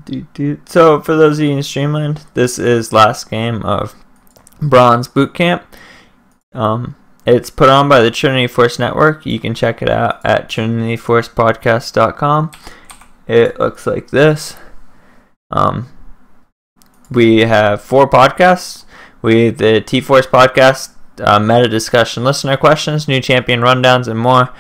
So for those of you in Streamland, this is last game of Bronze Bootcamp. It's put on by the Trinity Force Network. You can check it out at trinityforcepodcast.com. It looks like this. We have 4 podcasts. We have the T-Force podcast, meta discussion, listener questions, new champion rundowns, and more.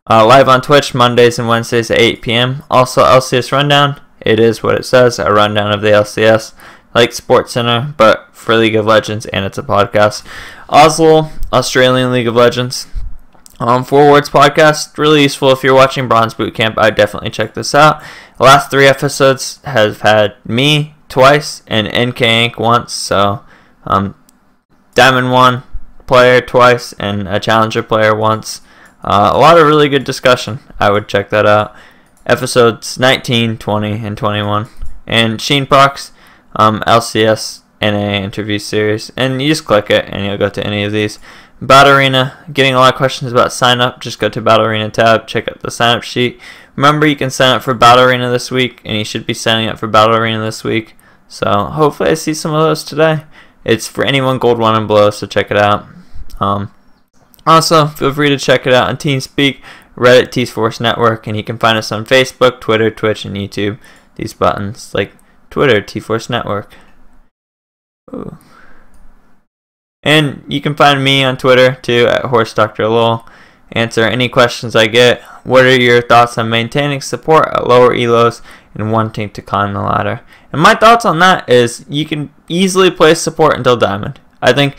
Live on Twitch Mondays and Wednesdays at 8 p.m. Also LCS Rundown. It is what it says, a rundown of the LCS, like SportsCenter, but for League of Legends, and it's a podcast. Oslo, Australian League of Legends. Forwards podcast, really useful if you're watching Bronze Bootcamp. I'd definitely check this out. The last 3 episodes have had me twice and NK Inc. once, so Diamond 1 player twice and a Challenger player once. A lot of really good discussion. I would check that out. Episodes 19, 20, and 21. And Sheen Prox, LCS NA interview series. And you just click it and you'll go to any of these. Battle Arena, getting a lot of questions about sign up. Just go to Battle Arena tab, check out the sign up sheet. Remember, you can sign up for Battle Arena this week, and you should be signing up for Battle Arena this week. So hopefully I see some of those today. It's for anyone Gold 1 and below, so check it out. Also, feel free to check it out on TeamSpeak, Reddit, T-Force Network, and you can find us on Facebook, Twitter, Twitch, and YouTube. These buttons, like Twitter, T-Force Network. Ooh. And you can find me on Twitter, too, at HorseDrLol. Answer any questions I get. What are your thoughts on maintaining support at lower elos and wanting to climb the ladder? And my thoughts on that is you can easily play support until Diamond. I think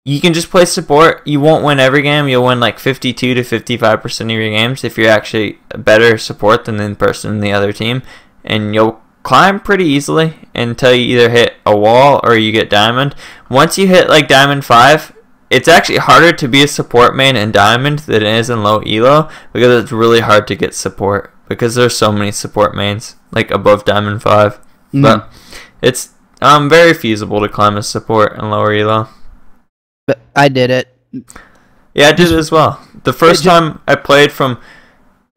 you can just play support. You won't win every game. You'll win like 52 to 55% of your games if you're actually a better support than the person in the other team. And you'll climb pretty easily until you either hit a wall or you get Diamond. Once you hit like Diamond 5, it's actually harder to be a support main in Diamond than it is in low elo, because it's really hard to get support because there's so many support mains like above Diamond 5. But it's very feasible to climb as support in lower elo. But I did it. Yeah, I did it as well. The first time I played from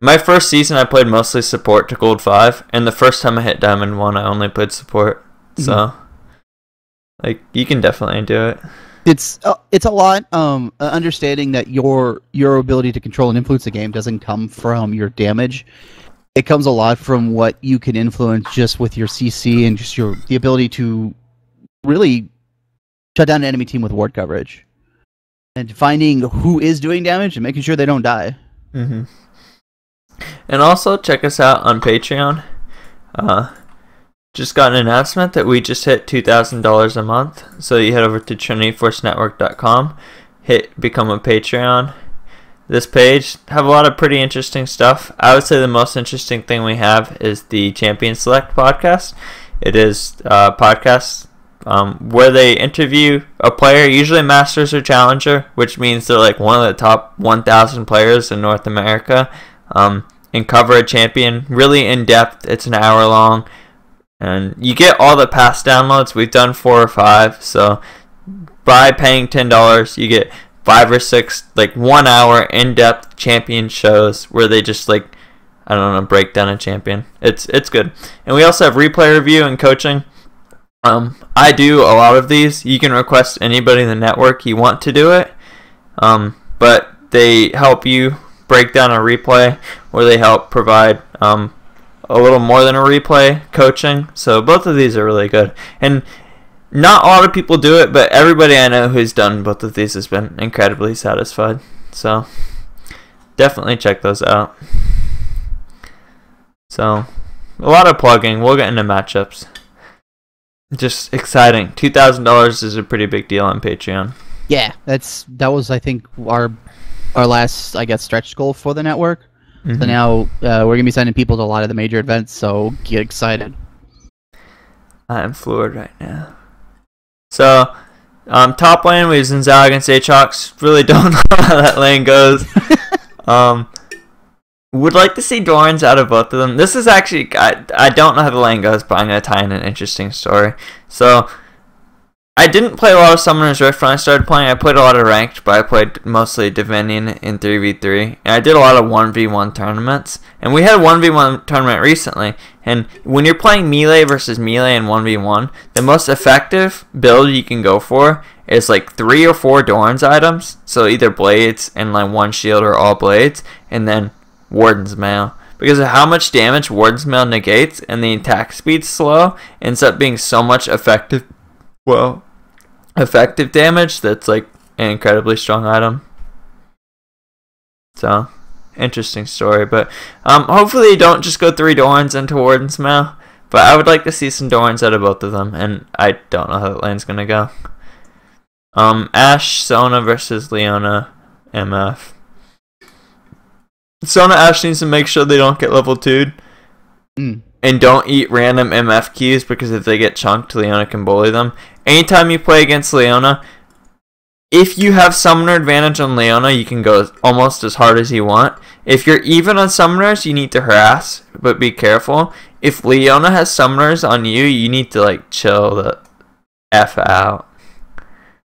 my first season, I played mostly support to Gold 5, and the first time I hit Diamond 1, I only played support. So, like, you can definitely do it. It's a lot. Understanding that your ability to control and influence the game doesn't come from your damage. It comes a lot from what you can influence just with your CC and just the ability to really shut down an enemy team with ward coverage, and finding who is doing damage and making sure they don't die. And also check us out on Patreon. Just got an announcement that we just hit $2,000 a month. So you head over to trinityforcenetwork.com, hit become a Patreon. This page have a lot of pretty interesting stuff. I would say the most interesting thing we have is the Champion Select podcast. It is a podcast where they interview a player, usually Masters or Challenger, which means they're like one of the top 1,000 players in North America, and cover a champion really in depth. It's an hour long, and you get all the past downloads. We've done 4 or 5, so by paying $10, you get 5 or 6 like 1 hour in-depth champion shows where they just like, I don't know, break down a champion. It's good. And we also have replay review and coaching. I do a lot of these. You can request anybody in the network you want to do it, but they help you break down a replay, or they help provide a little more than a replay coaching. So both of these are really good, and not a lot of people do it, but everybody I know who's done both of these has been incredibly satisfied. So definitely check those out. So a lot of plugging. We'll get into matchups. Just exciting. $2,000 is a pretty big deal on Patreon. Yeah, that was I think our last, I guess, stretch goal for the network. So now we're gonna be sending people to a lot of the major events. So get excited. I'm fluid right now. So top lane we have Zinzal against Aatrox. Really don't know how that lane goes. Would like to see Doran's out of both of them. This is actually, I don't know how the lane goes, but I'm going to tie in an interesting story. So, I didn't play a lot of Summoner's Rift when I started playing. I played a lot of Ranked, but I played mostly Divinion in 3v3. And I did a lot of 1v1 tournaments. And we had a 1v1 tournament recently. And when you're playing melee versus melee in 1v1, the most effective build you can go for is like 3 or 4 Doran's items. So either blades and like 1 shield or all blades. And then Warden's Mail. Because of how much damage Warden's Mail negates and the attack speed's slow, it ends up being so much effective damage that's like an incredibly strong item. So, interesting story. But hopefully you don't just go 3 Dorans into Warden's Mail. But I would like to see some Dorans out of both of them. And I don't know how that lane's going to go. Ashe, Sona versus Leona, MF. Sona Ashe needs to make sure they don't get level 2'd. And don't eat random MF keys, because if they get chunked, Leona can bully them. Anytime you play against Leona, if you have summoner advantage on Leona, you can go almost as hard as you want. If you're even on summoners, you need to harass, but be careful. If Leona has summoners on you, you need to like chill the F out.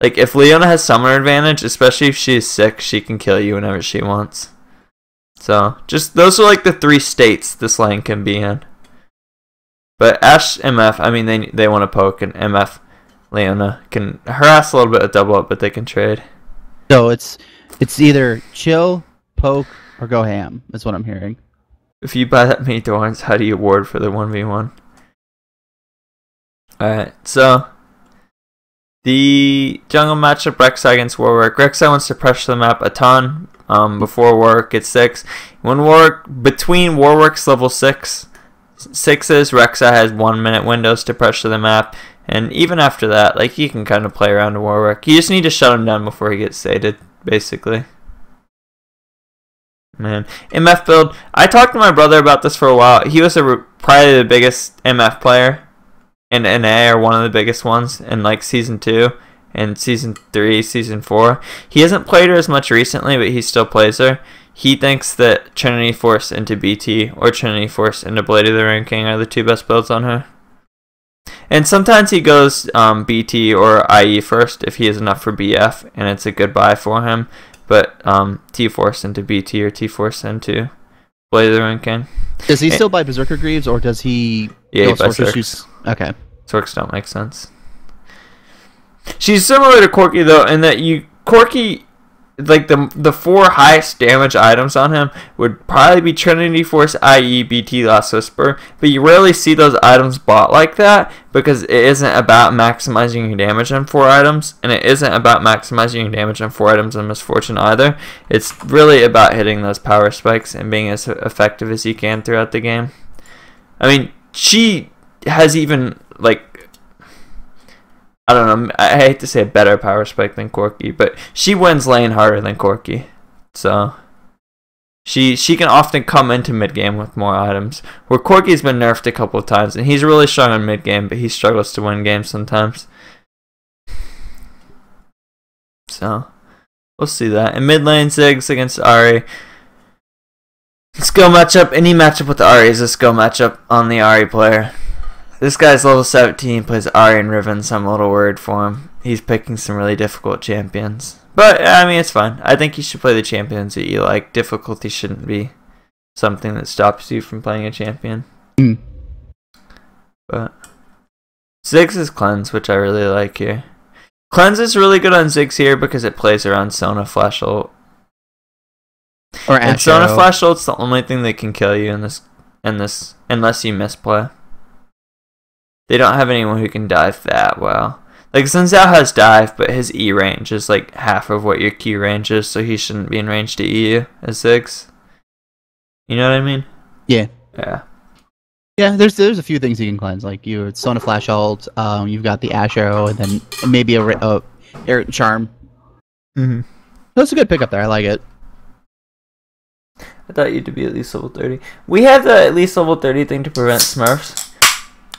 Like if Leona has summoner advantage, especially if she's sick, she can kill you whenever she wants. So just those are like the 3 states this lane can be in. But Ashe, MF, I mean, they want to poke, and MF, Leona can harass a little bit of double up, but they can trade. So it's either chill, poke, or go ham, is what I'm hearing. If you buy that many Dorans, how do you ward for the 1v1? Alright, so the jungle matchup, Rek'Sai against Warwick. Rek'Sai wants to pressure the map a ton before Warwick gets 6. Between Warwick's level 6's, Rek'Sai has 1 minute windows to pressure the map, and even after that, like, you can kind of play around to Warwick. You just need to shut him down before he gets sated, basically. Man, MF build. I talked to my brother about this for a while. He was probably the biggest MF player in NA, or one of the biggest ones in like season 2 and season 3, season 4. He hasn't played her as much recently, but he still plays her. He thinks that Trinity Force into BT or Trinity Force into Blade of the Rain King are the 2 best builds on her. And sometimes he goes BT or IE first if he has enough for BF, and it's a good buy for him. But T-Force into BT or T-Force into Blade of the Rain King. Does he still buy Berserker Greaves, or does he... Yeah, he buys Zerks. Okay. Zerks don't make sense. She's similar to Corki, though, in that Corki... Like the 4 highest damage items on him would probably be Trinity Force, IE, BT, Last Whisper, but you rarely see those items bought like that because it isn't about maximizing your damage on 4 items, and it isn't about maximizing your damage on 4 items on Misfortune either. It's really about hitting those power spikes and being as effective as you can throughout the game. I mean, she has even like, I don't know, I hate to say a better power spike than Corki, but she wins lane harder than Corki. So she can often come into mid game with more items. Where Corki's been nerfed a couple of times, and he's really strong in mid game, but he struggles to win games sometimes. So we'll see that. In mid lane, Ziggs against Ahri. Skill matchup, any matchup with Ahri is a skill matchup on the Ahri player. This guy's level 17, plays Ahri and Riven, so I'm a little worried for him. He's picking some really difficult champions. But, I mean, it's fine. I think you should play the champions that you like. Difficulty shouldn't be something that stops you from playing a champion. But Ziggs is Cleanse, which I really like here. Cleanse is really good on Ziggs here because it plays around Sona Flash Ult. Or and Sona Flash Ult's the only thing that can kill you in this unless you misplay. They don't have anyone who can dive that well. Like, Sun Zhao has dive, but his E range is like half of what your Q range is, so he shouldn't be in range to E you as Ziggs. You know what I mean? Yeah. Yeah. Yeah, there's a few things you can cleanse. Like, you Sona Flash Ult, you've got the Ash Arrow, and then maybe a Air Charm. Mm-hmm. That's a good pickup there. I like it. I thought you'd be at least level 30. We have the at least level 30 thing to prevent Smurfs.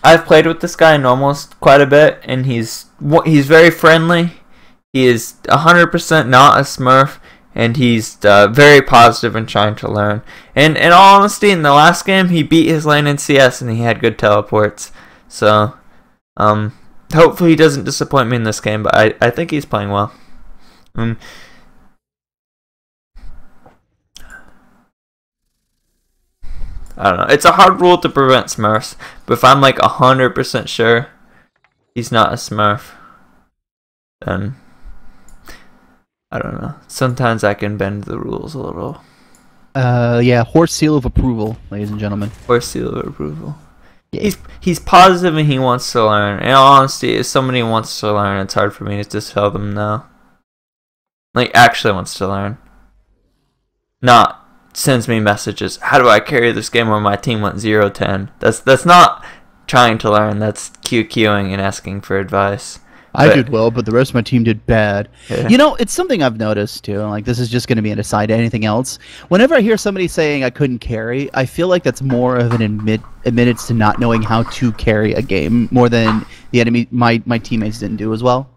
I've played with this guy in Normals quite a bit, and he's very friendly. He is 100% not a Smurf, and he's very positive and trying to learn. And in all honesty, in the last game, he beat his lane in CS, and he had good teleports. So, hopefully he doesn't disappoint me in this game, but I think he's playing well. I don't know. It's a hard rule to prevent Smurfs, but if I'm like 100% sure he's not a Smurf, then I don't know. Sometimes I can bend the rules a little. Yeah, horse seal of approval, ladies and gentlemen. Horse seal of approval. Yeah. He's positive and he wants to learn. In all honesty, if somebody wants to learn, it's hard for me to just tell them no. Like, actually wants to learn. Not sends me messages, how do I carry this game where my team went 0-10? That's not trying to learn, that's QQing and asking for advice. I did well, but the rest of my team did bad. Yeah. You know, it's something I've noticed too. Like, this is just going to be an aside to anything else. Whenever I hear somebody saying I couldn't carry, I feel like that's more of an admittance to not knowing how to carry a game more than the enemy. My teammates didn't do as well.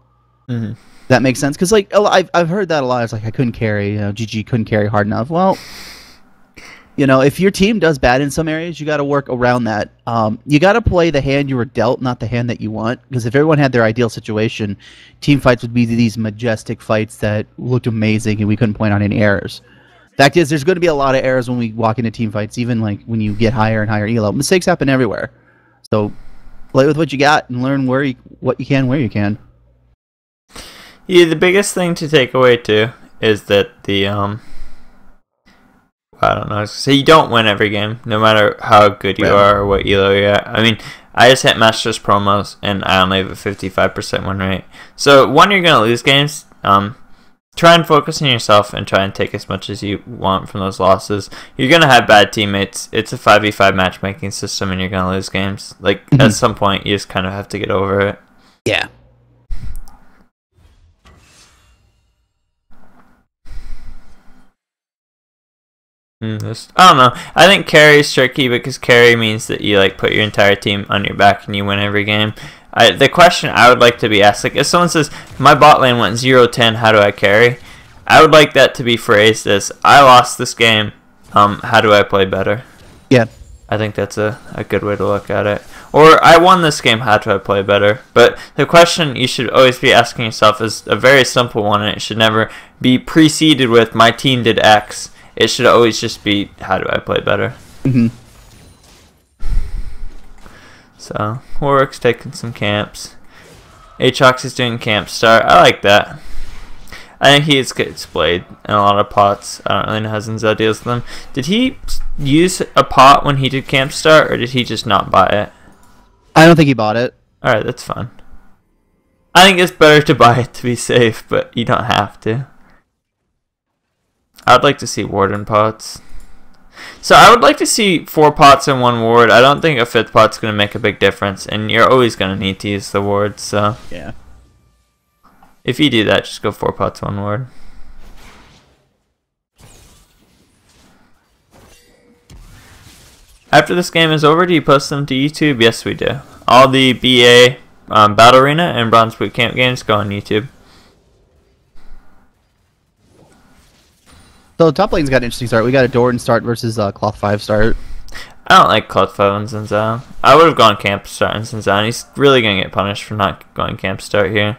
Mm-hmm. That makes sense, because like I've heard that a lot. It's like I couldn't carry. GG couldn't carry hard enough. Well, you know, if your team does bad in some areas, you got to work around that. You got to play the hand you were dealt, not the hand that you want. Because if everyone had their ideal situation, team fights would be these majestic fights that looked amazing, and we couldn't point out any errors. Fact is, there's going to be a lot of errors when we walk into team fights, even like when you get higher and higher elo. Mistakes happen everywhere. So play with what you got and learn what you can, where you can. Yeah, the biggest thing to take away too is that the I don't know. So you don't win every game, no matter how good you are or what elo you're at. I mean, I just hit Masters promos and I only have a 55% win rate. So when you're gonna lose games, try and focus on yourself and try and take as much as you want from those losses. You're gonna have bad teammates. It's a 5v5 matchmaking system, and you're gonna lose games. Like at some point, you just kind of have to get over it. Yeah. I don't know. I think carry is tricky because carry means that you like put your entire team on your back and you win every game. The question I would like to be asked, like if someone says my bot lane went 0-10, how do I carry? I would like that to be phrased as I lost this game. How do I play better? Yeah. I think that's a good way to look at it. Or I won this game. How do I play better? But the question you should always be asking yourself is a very simple one, and it should never be preceded with my team did X. It should always just be, how do I play better? Mm-hmm. So, Warwick's taking some camps. Aatrox is doing camp start. I like that. I think he gets played in a lot of pots. I don't really know how Zinzel deals with them. Did he use a pot when he did camp start, or did he just not buy it? I don't think he bought it. Alright, that's fine. I think it's better to buy it to be safe, but you don't have to. I'd like to see Warden pots. So I would like to see 4 pots and 1 ward. I don't think a 5th pot's going to make a big difference, and you're always going to need to use the ward, so... Yeah. If you do that, just go 4 pots, 1 ward. After this game is over, do you post them to YouTube? Yes, we do. All the BA Battle Arena and Bronze Bootcamp games go on YouTube. So the top lane's got an interesting start. We got a Doran start versus Cloth 5 start. I don't like Cloth 5 on Zinzao. I would have gone camp start on Zinzao, and he's really going to get punished for not going camp start here.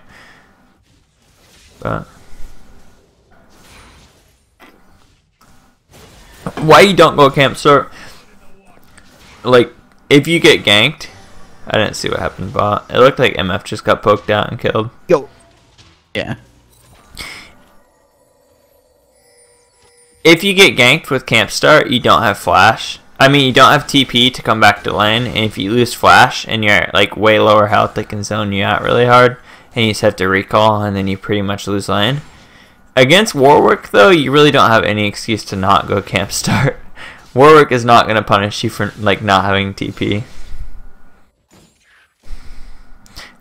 But why you don't go camp start? Like, if you get ganked, I didn't see what happened bot. It looked like MF just got poked out and killed. Yo. Yeah. If you get ganked with camp start, you don't have flash. I mean, you don't have TP to come back to lane, and if you lose flash and you're like way lower health, they can zone you out really hard, and you just have to recall, and then you pretty much lose lane. Against Warwick, though, you really don't have any excuse to not go camp start. Warwick is not going to punish you for like not having TP.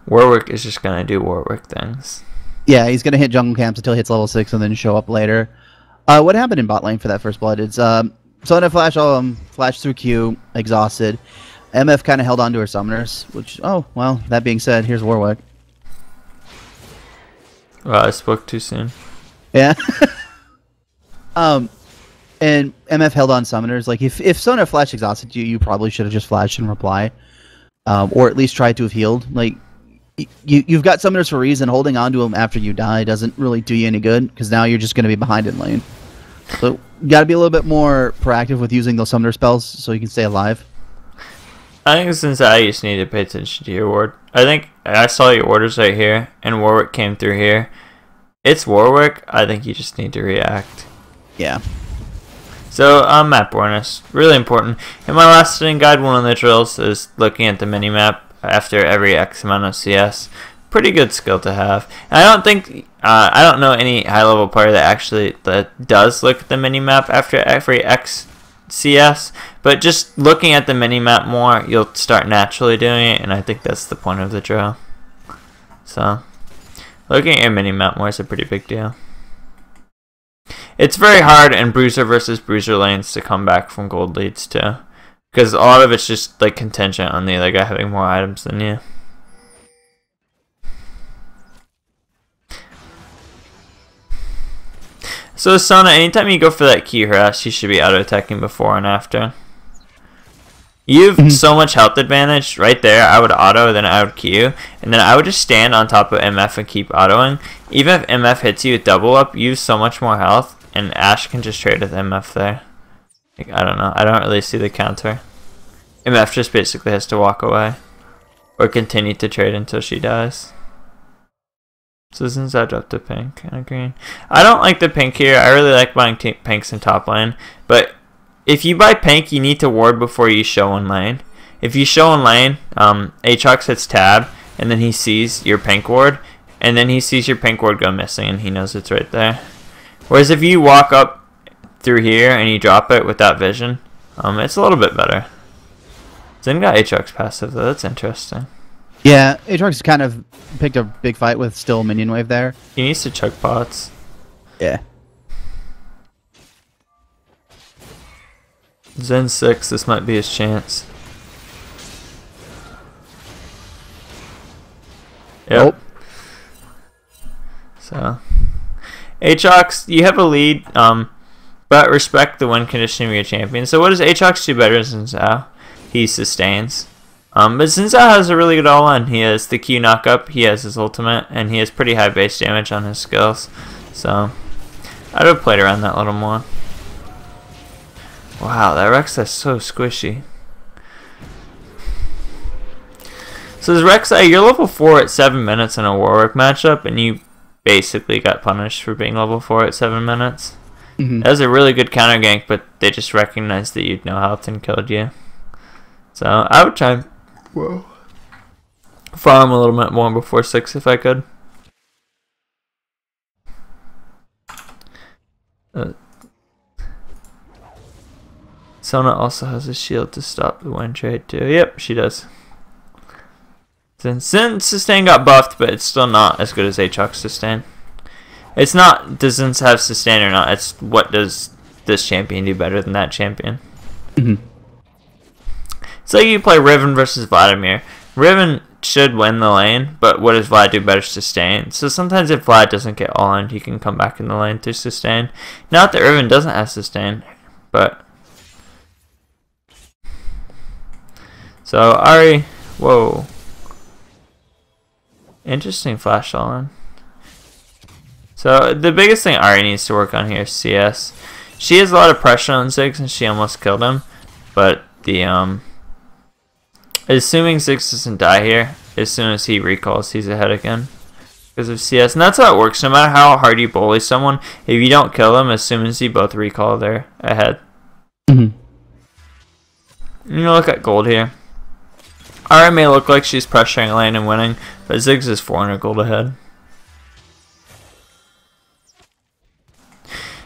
Warwick is just going to do Warwick things. Yeah, he's going to hit jungle camps until he hits level 6 and then show up later. What happened in bot lane for that first blood? It's Sona Flash, Flash through Q, exhausted. MF kind of held on to her summoners, which, oh, well, that being said, here's Warwick. Well, I spoke too soon. Yeah. And MF held on summoners. Like, if Sona Flash exhausted you, you probably should have just flashed and reply. Or at least tried to have healed. Like, you've got summoners for a reason. Holding on to them after you die doesn't really do you any good, because now you're just going to be behind in lane. So you got to be a little bit more proactive with using those summoner spells so you can stay alive. I think since I just need to pay attention to your ward. I think I saw your orders right here, and Warwick came through here. It's Warwick. I think you just need to react. Yeah. So, map awareness. Really important. In my last sitting guide, one of the drills is looking at the mini-map after every X amount of CS. Pretty good skill to have. And I don't know any high-level player that does look at the mini-map after every X CS, but just looking at the mini-map more, you'll start naturally doing it, and I think that's the point of the drill. So, looking at your mini-map more is a pretty big deal. It's very hard in bruiser versus bruiser lanes to come back from gold leads too, because a lot of it's just like contingent on the other guy having more items than you. So Sona, anytime you go for that key harass, you should be auto-attacking before and after. You've so much health advantage right there. I would auto, then I would Q, and then I would just stand on top of MF and keep autoing. Even if MF hits you with double up, you have so much more health, and Ashe can just trade with MF there. Like, I don't know. I don't really see the counter. MF just basically has to walk away, or continue to trade until she dies. So since I dropped the pink and a green, I don't like the pink here. I really like buying pinks in top lane, but if you buy pink, you need to ward before you show in lane. If you show in lane, Aatrox hits tab, and then he sees your pink ward, and then he sees your pink ward go missing, and he knows it's right there. Whereas if you walk up through here and you drop it without vision, it's a little bit better. Zen got Aatrox passive though. That's interesting. Yeah, Aatrox kind of picked a big fight with still minion wave there. He needs to choke pots. Yeah. Zen 6, this might be his chance. Yep. Nope. So, Aatrox, you have a lead, but respect the win condition of your champion. So what does Aatrox do better than Zhao? He sustains. But since Zhao has a really good all-in, he has the Q knock-up, he has his ultimate, and he has pretty high base damage on his skills. So, I'd have played around that a little more. Wow, that Rek'Sai is so squishy. So this Rek'Sai, you're level 4 at 7 minutes in a Warwick matchup, and you basically got punished for being level 4 at 7 minutes. That was a really good counter gank, but they just recognized that you'd no health and killed you. So I would try and farm a little bit more before 6 if I could. Sona also has a shield to stop the win trade too. Yep, she does. Since sustain got buffed, but it's still not as good as Aatrox sustain. It's not does Zin's have sustain or not. It's what does this champion do better than that champion. It's like you play Riven versus Vladimir. Riven should win the lane, but what does Vlad do better? Sustain. So sometimes if Vlad doesn't get all in, he can come back in the lane to sustain. Not that Riven doesn't have sustain, but so Ahri, whoa. Interesting flash all in. So the biggest thing Ahri needs to work on here is CS. She has a lot of pressure on Ziggs and she almost killed him. But the assuming Ziggs doesn't die here, as soon as he recalls, he's ahead again. Because of CS. And that's how it works. No matter how hard you bully someone, if you don't kill them, as soon as you both recall, they're ahead. You know, look at gold here. Ahri may look like she's pressuring lane and winning, but Ziggs is 400 gold ahead.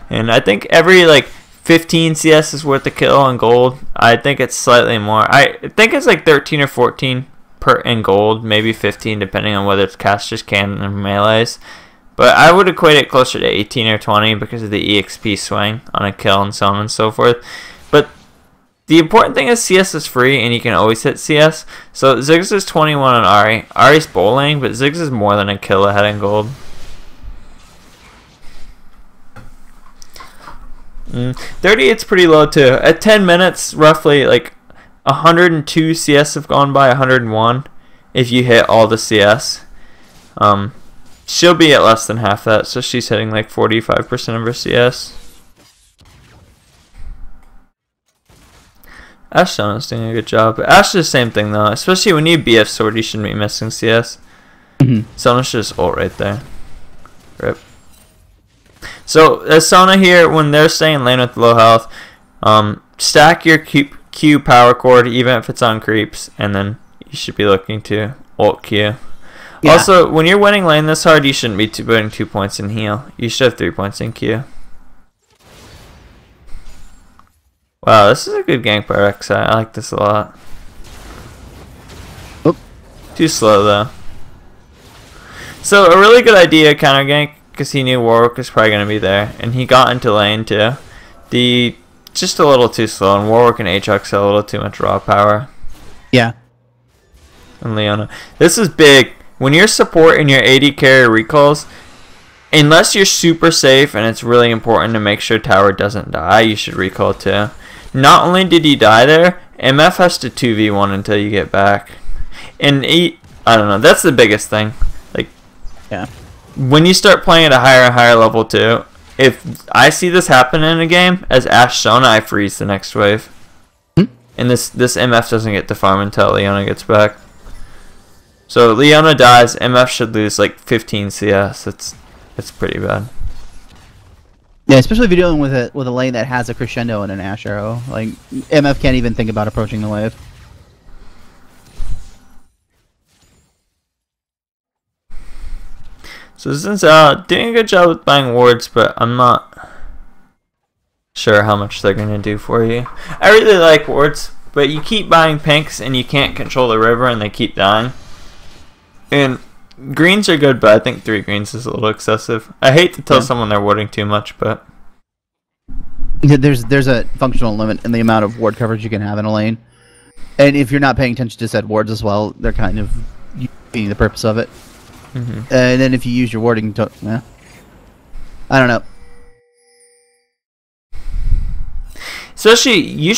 And I think every like 15 CS is worth a kill on gold. I think it's slightly more. I think it's like 13 or 14 per in gold, maybe 15 depending on whether it's casters, cannon, or melees. But I would equate it closer to 18 or 20 because of the EXP swing on a kill and so on and so forth. But the important thing is CS is free and you can always hit CS. So Ziggs is 21 on Ahri. Ahri's bowling, but Ziggs is more than a kill ahead in gold. 38's pretty low too. At 10 minutes, roughly like 102 CS have gone by, 101. if you hit all the CS. She'll be at less than half that, so she's hitting like 45% of her CS. Ashtona's doing a good job. Ash is the same thing though, especially when you BF sword, you shouldn't be missing CS. Sona should just ult right there. Rip. So as Sona here, when they're staying lane with low health, stack your Q power cord even if it's on creeps, and then you should be looking to ult Q. Yeah. Also, when you're winning lane this hard, you shouldn't be putting 2 points in heal. You should have 3 points in Q. Wow, this is a good gank by Rek'Sai. I like this a lot. Oop. Too slow though. So a really good idea counter gank, because he knew Warwick was probably going to be there, and he got into lane too. Just a little too slow, and Warwick and Aatrox had a little too much raw power. Yeah. And Leona. This is big. When you're support and your AD carry recalls, unless you're super safe and it's really important to make sure tower doesn't die, you should recall too. Not only did he die there, MF has to 2v1 until you get back. And I don't know, that's the biggest thing. Like, yeah. When you start playing at a higher and higher level too, if I see this happen in a game, as Ashe Sona, I freeze the next wave. And this MF doesn't get to farm until Leona gets back. So Leona dies, MF should lose like 15 CS. It's pretty bad. Yeah, especially if you're dealing with a lane that has a crescendo and an Ashe arrow. Like MF can't even think about approaching the wave. So Zinzao doing a good job with buying wards, but I'm not sure how much they're gonna do for you. I really like wards, but you keep buying pinks and you can't control the river and they keep dying. And greens are good, but I think 3 greens is a little excessive. I hate to tell someone they're warding too much, but yeah, there's a functional limit in the amount of ward coverage you can have in a lane. And if you're not paying attention to said wards as well, they're kind of being the purpose of it. And then if you use your warding, I don't know. Especially, you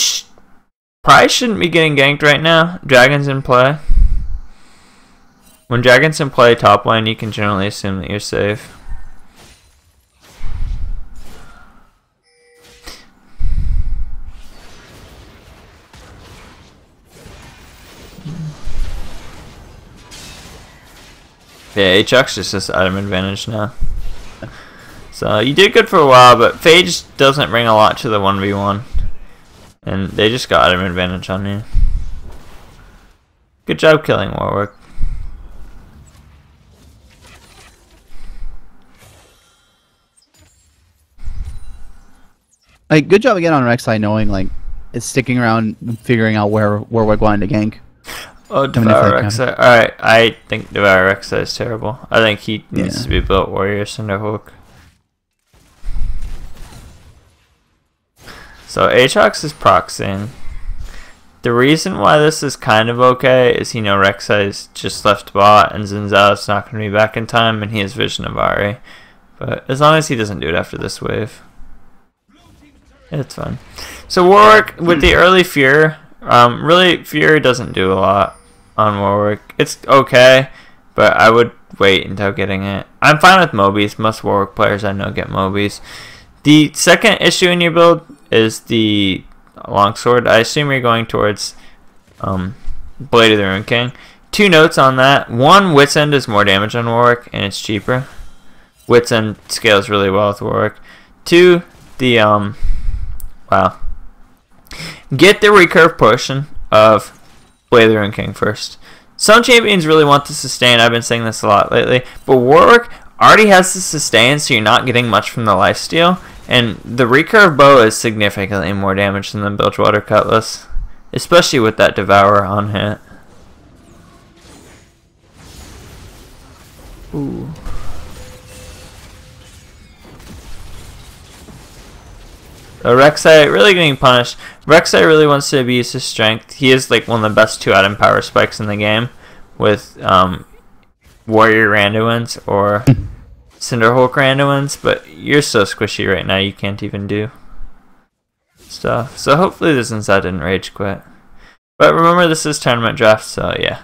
probably shouldn't be getting ganked right now. Dragon's in play. When Dragon's in play top lane, you can generally assume that you're safe. Yeah, Aatrox just has item advantage now. So you did good for a while, but Phage doesn't bring a lot to the 1v1. And they just got item advantage on you. Good job killing Warwick. Like, good job again on Rek'Sai knowing, like, it's sticking around and figuring out where we're going to gank. Oh, Devour Rek'Sai. Alright, I think Devour Rek'Sai is terrible. I think he needs to be built Warrior Cinderhawk. So Aatrox is proxying. The reason why this is kind of okay is Rek'Sai's just left bot and Zinzao's not going to be back in time and he has Vision of Ari. But as long as he doesn't do it after this wave, it's fine. So Warwick with the early Fear, really Fear doesn't do a lot on Warwick. It's okay, but I would wait until getting it. I'm fine with Mobies. Most Warwick players I know get Mobies. The second issue in your build is the Longsword. I assume you're going towards Blade of the Rune King. 2 notes on that. 1, Wit's End is more damage on Warwick and it's cheaper. Wit's End scales really well with Warwick. 2, the wow. Get the recurve portion of Blade of the Rune King first. Some champions really want to sustain. I've been saying this a lot lately. But Warwick already has the sustain, so you're not getting much from the lifesteal. And the recurve bow is significantly more damage than the Bilgewater Cutlass. Especially with that Devourer on hit. Ooh. Rek'Sai really getting punished. Rek'Sai really wants to abuse his strength. He is like one of the best 2-item power spikes in the game with Warrior Randuins or Cinderhulk Randuins, but you're so squishy right now you can't even do stuff. So hopefully this Inside didn't rage quit. But remember, this is tournament draft, so yeah.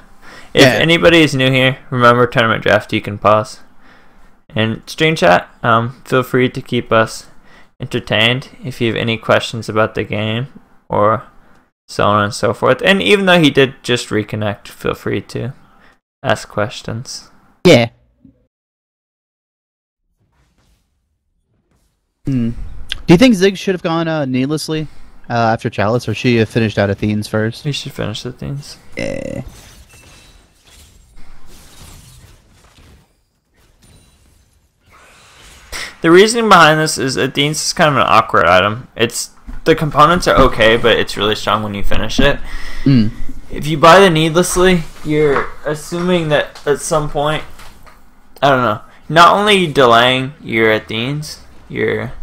If Yeah. anybody is new here, remember tournament draft, you can pause. And stream chat, feel free to keep us entertained if you have any questions about the game or so on and so forth. And even though he did just reconnect, feel free to ask questions. Yeah. Do you think Ziggs should have gone needlessly after Chalice, or should he have finished out Athene's first? We should finish the things. Yeah. The reasoning behind this is Athene's is kind of an awkward item. The components are okay, but it's really strong when you finish it. If you buy the needlessly, you're assuming that at some point, I don't know, not only delaying your Athenes, you're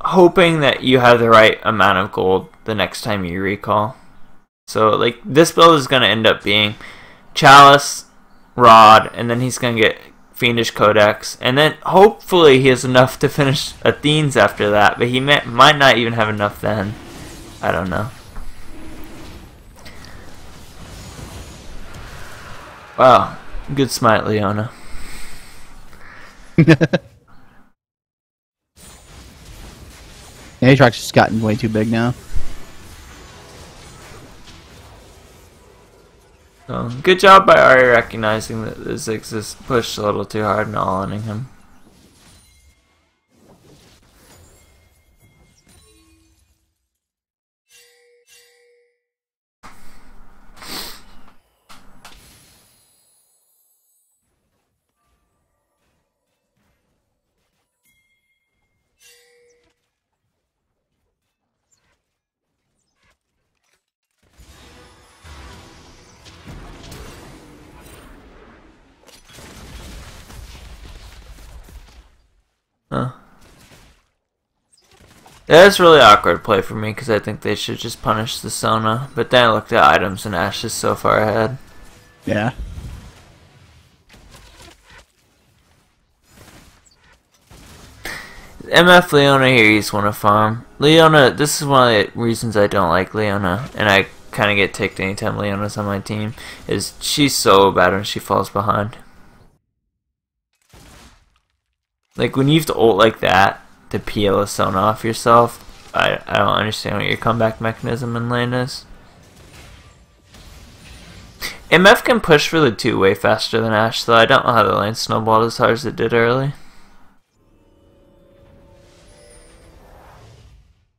hoping that you have the right amount of gold the next time you recall. So like this build is going to end up being Chalice, Rod, and then he's going to get Fiendish Codex, and then hopefully he has enough to finish Athenes after that, but he might not even have enough then. I don't know. Wow, good smite, Leona. Aatrox just gotten way too big now. So, good job by Ari recognizing that the Ziggs is pushed a little too hard and all-owning him. Huh. That's really awkward play for me because I think they should just punish the Sona, but then I looked at items and Ashe is so far ahead. Yeah. MF Leona here, you just want to farm. Leona, this is one of the reasons I don't like Leona, and I kind of get ticked anytime Leona's on my team, is she's so bad when she falls behind. Like, when you have to ult like that to peel a Sona off yourself, I don't understand what your comeback mechanism in lane is. MF can push for the 2 way faster than Ashe, though I don't know how the lane snowballed as hard as it did early.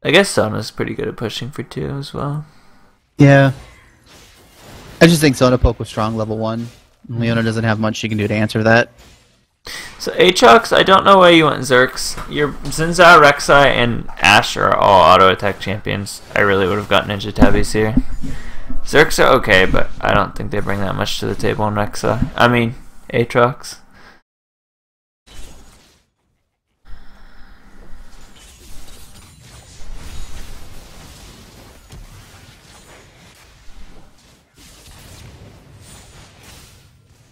I guess Sona's pretty good at pushing for 2 as well. Yeah. I just think Sona poke was strong level 1. Leona doesn't have much she can do to answer that. So Aatrox, I don't know why you went Zerx. Your Zinzao, Rek'Sai, and Ashe are all auto attack champions. I really would have got Ninja Tabbies here. Zerx are okay, but I don't think they bring that much to the table in Rek'Sai. I mean, Aatrox.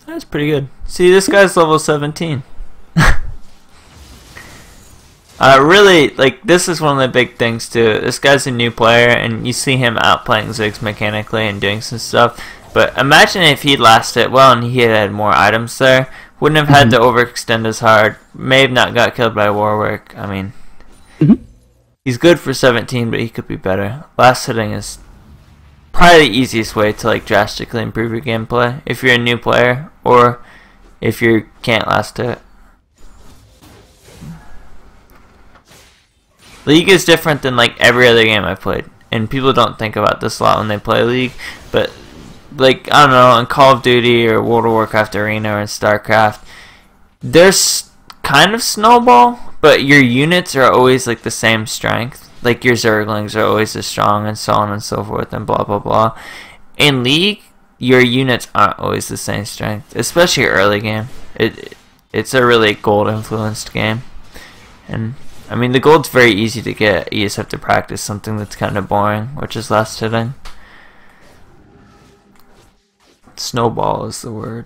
That's pretty good. See, this guy's level 17. Really, like, this is one of the big things, too. This guy's a new player, and you see him outplaying Ziggs mechanically and doing some stuff. But imagine if he'd lasted well and he had more items there. Wouldn't have had to overextend as hard. May have not got killed by Warwick. I mean, he's good for 17, but he could be better. Last hitting is probably the easiest way to like drastically improve your gameplay if you're a new player or if you can't last hit. League is different than like every other game I've played, and people don't think about this a lot when they play League, but like, I don't know, in Call of Duty or World of Warcraft Arena or in StarCraft, there's kind of snowball, but your units are always like the same strength. Like your Zerglings are always as strong and so on and so forth and blah blah blah. In League, your units aren't always the same strength, especially early game. It's a really gold influenced game, and I mean the gold's very easy to get. You just have to practice something that's kind of boring, which is last hitting. Snowball is the word.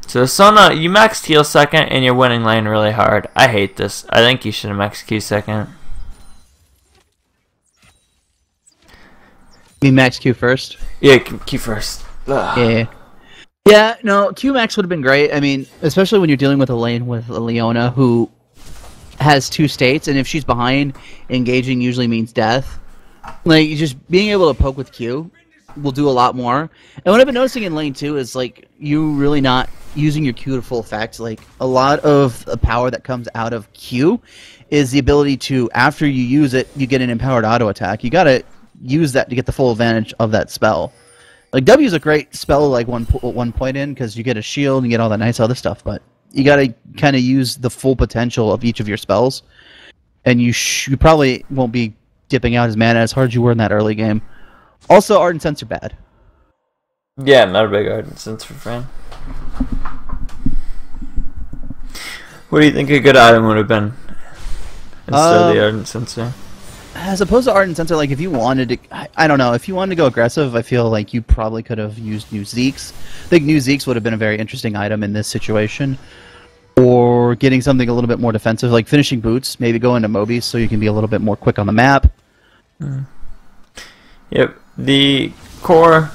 So Sona, you maxed heal second and you're winning lane really hard. I hate this. I think you should have maxed Q second. You mean max Q first? Yeah, Q first. Ugh. Yeah. Yeah, no, Q max would have been great. I mean, especially when you're dealing with a lane with Leona who has 2 states, and if she's behind, engaging usually means death. Like, just being able to poke with Q will do a lot more. And what I've been noticing in lane 2 is, like, you really not using your Q to full effect. Like, a lot of the power that comes out of Q is the ability to, after you use it, you get an empowered auto attack. You gotta use that to get the full advantage of that spell. Like, W is a great spell, like, one point in, because you get a shield and get all that nice other stuff, but you gotta kind of use the full potential of each of your spells, and you probably won't be dipping out his mana as hard as you were in that early game. Also, Ardent Sense are bad. Yeah, not a big Ardent Sensor fan. What do you think a good item would have been instead of the Ardent Sensor? As opposed to Ardent Sensor, like, if you wanted to, I don't know, if you wanted to go aggressive, I feel like you probably could have used New Zeeks. I think New Zeeks would have been a very interesting item in this situation. Or getting something a little bit more defensive, like finishing boots, maybe go into Moby so you can be a little bit more quick on the map. Yep, the core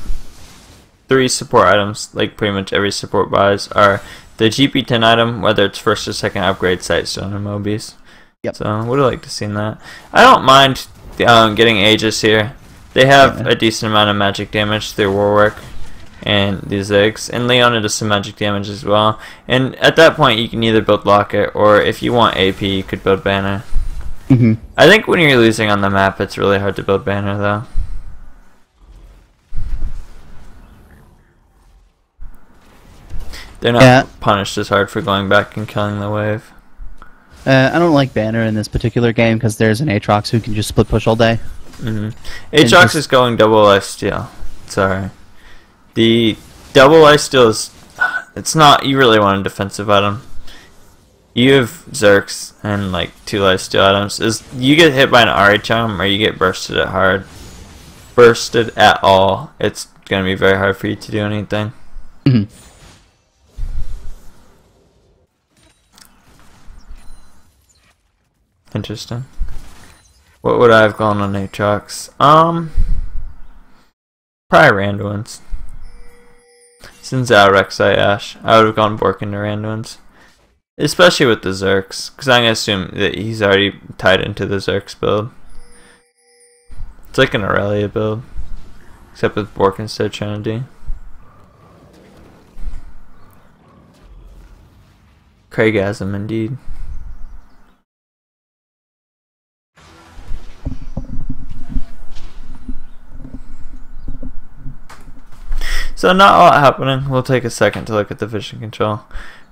3 support items, like pretty much every support buys, are the GP10 item, whether it's first or second upgrade, Sightstone, or Mobies. Yep. So, would have liked to see that. I don't mind getting Aegis here. They have a decent amount of magic damage through Warwick and these eggs, and Leona does some magic damage as well. And at that point, you can either build Locket, or if you want AP, you could build Banner. I think when you're losing on the map, it's really hard to build Banner, though. They're not punished as hard for going back and killing the wave. I don't like Banner in this particular game because there's an Aatrox who can just split push all day. Aatrox is going double lifesteal. Sorry. The double lifesteal is... It's not... You really want a defensive item. You have Zerks and like 2 lifesteal items. You get hit by an Ari Charm or you get bursted at hard. Bursted at all. It's going to be very hard for you to do anything. Interesting. What would I have gone on Aatrox? Probably Randuin's. Since Rek'Sai Ashe, I would have gone Bork into Randuin's. Especially with the Zerks, because I'm going to assume that he's already tied into the Zerks build. It's like an Aurelia build, except with Bork instead of Trinity. Craigasm, indeed. So not a lot happening. We'll take a second to look at the vision control.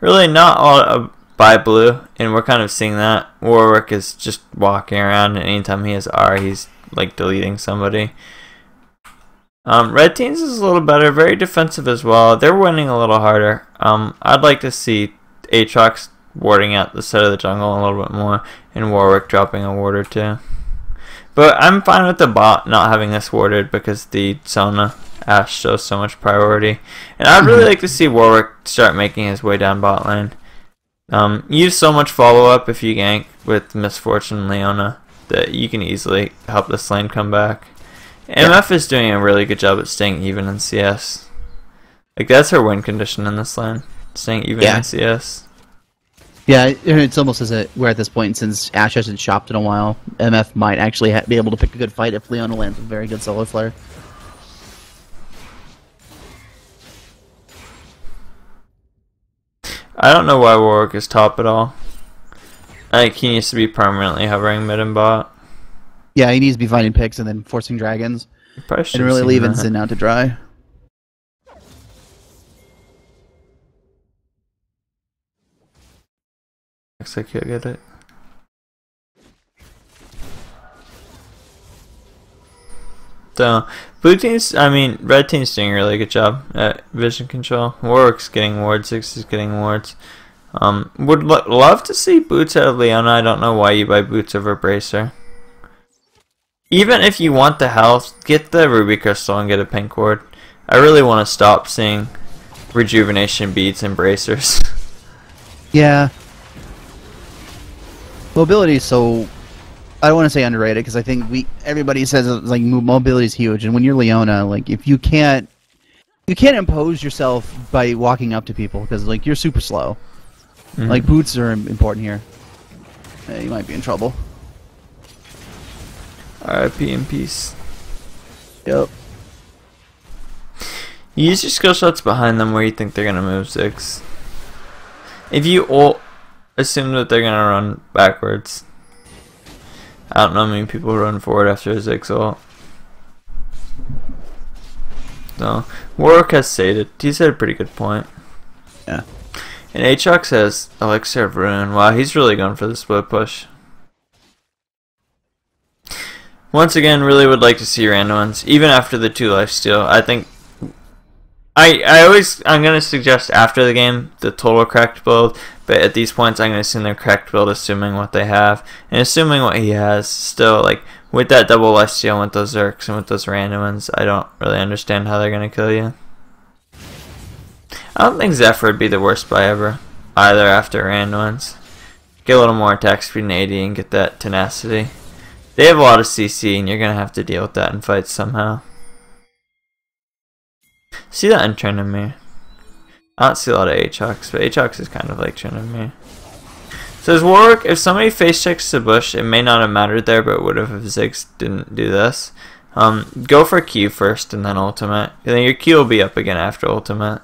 Really not a lot by blue, and we're kind of seeing that. Warwick is just walking around, and anytime he has R, he's like deleting somebody. Red team's is a little better, very defensive as well. They're winning a little harder. I'd like to see Aatrox warding out the side of the jungle a little bit more, and Warwick dropping a ward or 2. But I'm fine with the bot not having this warded because the Sona Ashe shows so much priority. And I'd really like to see Warwick start making his way down bot lane. Use so much follow-up if you gank with Misfortune Leona that you can easily help this lane come back. MF is doing a really good job at staying even in CS. Like, that's her win condition in this lane. Staying even in CS. Yeah, it's almost as if we're at this point, since Ashe hasn't shopped in a while, MF might actually be able to pick a good fight if Leona lands a very good solo flare. I don't know why Warwick is top at all. I think he needs to be permanently hovering mid and bot. Yeah, he needs to be finding picks and then forcing dragons. And really leaving Xin out to dry. Looks like you'll get it. So, blue team's, red team's doing a really good job at vision control. Warwick's getting wards, Ziggs is getting wards. Would love to see boots out of Leona. I don't know why you buy boots over Bracer. Even if you want the health, get the Ruby Crystal and get a pink ward. I really want to stop seeing rejuvenation beads and bracers. Yeah. Mobility is so I don't want to say underrated because I think everybody says like mobility is huge, and when you're Leona, like if you can't impose yourself by walking up to people because like you're super slow. Like boots are important here. You might be in trouble. R.I.P. in peace. Yep. You use your skill shots behind them where you think they're gonna move Ziggs. If you ult, assume that they're gonna run backwards. I don't know many people run forward after a Ziggs ult. So, Warwick has sated. He said a pretty good point. Yeah. And Aatrox has Elixir of Ruin. Wow, he's really going for the split push. Once again, really would like to see random ones, even after the 2 lifesteal. I think I'm gonna suggest after the game the total correct build, but at these points I'm gonna assume they're correct build, assuming what they have and assuming what he has. Still, like with that double lifesteal and with those Zerks and with those random ones, I don't really understand how they're gonna kill you. I don't think Zephyr would be the worst buy ever either after random ones. Get a little more attack speed and AD and get that tenacity. They have a lot of CC and you're gonna have to deal with that in fights somehow. See that in Tryndamere? I don't see a lot of Aatrox, but Aatrox is kind of like Tryndamere. Says Warwick, if somebody face checks the bush, it may not have mattered there, but it would have if Ziggs didn't do this. Go for Q first and then ultimate. And then your Q will be up again after ultimate.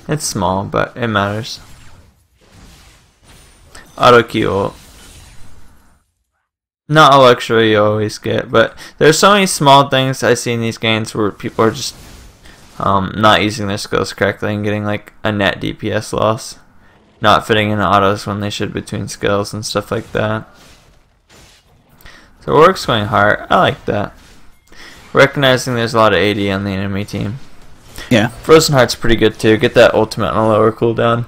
It's small, but it matters. Auto Q ult. Not a luxury you always get, but there's so many small things I see in these games where people are just not using their skills correctly and getting like a net DPS loss. Not fitting in autos when they should between skills and stuff like that. So Warwick's going hard. I like that. Recognizing there's a lot of AD on the enemy team. Yeah. Frozen Heart's pretty good too. Get that ultimate on a lower cooldown.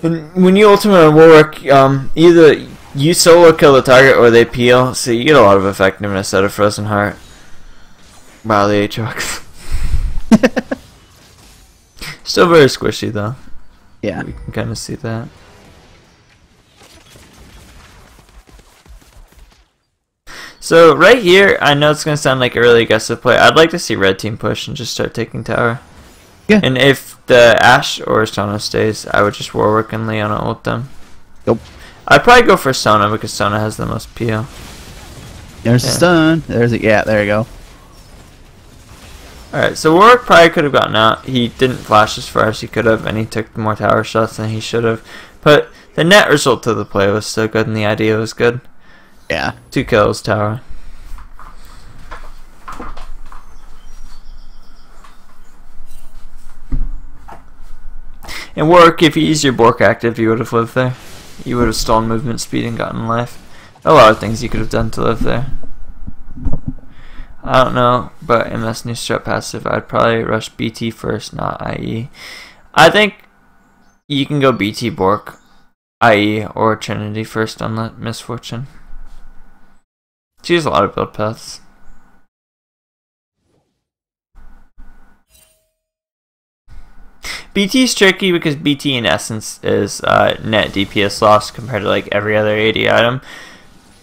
And when you ultimate on Warwick, either you solo kill the target or they peel, so you get a lot of effectiveness out of Frozen Heart. Wow, the Aatrox. Still very squishy though. Yeah. We can kind of see that. So right here, I know it's going to sound like a really aggressive play. I'd like to see red team push and just start taking tower. Yeah. And if the Ashe or Sona stays, I would just Warwick and Leona ult them. Nope. I'd probably go for Sona because Sona has the most PO. There's a stun. There's a there you go. Alright, so Warwick probably could have gotten out. He didn't flash as far as he could have, and he took more tower shots than he should have. But the net result of the play was still good, and the idea was good. Yeah. 2 kills, tower. And Warwick, if you used your Bork active, you would have lived there. You would have stolen movement speed and gotten life. A lot of things you could have done to live there. I don't know, but MS new strat passive, I'd probably rush BT first, not IE. I think you can go BT Bork, IE, or Trinity first on the Misfortune. Choose a lot of build paths. BT is tricky because BT in essence is net DPS loss compared to like every other AD item.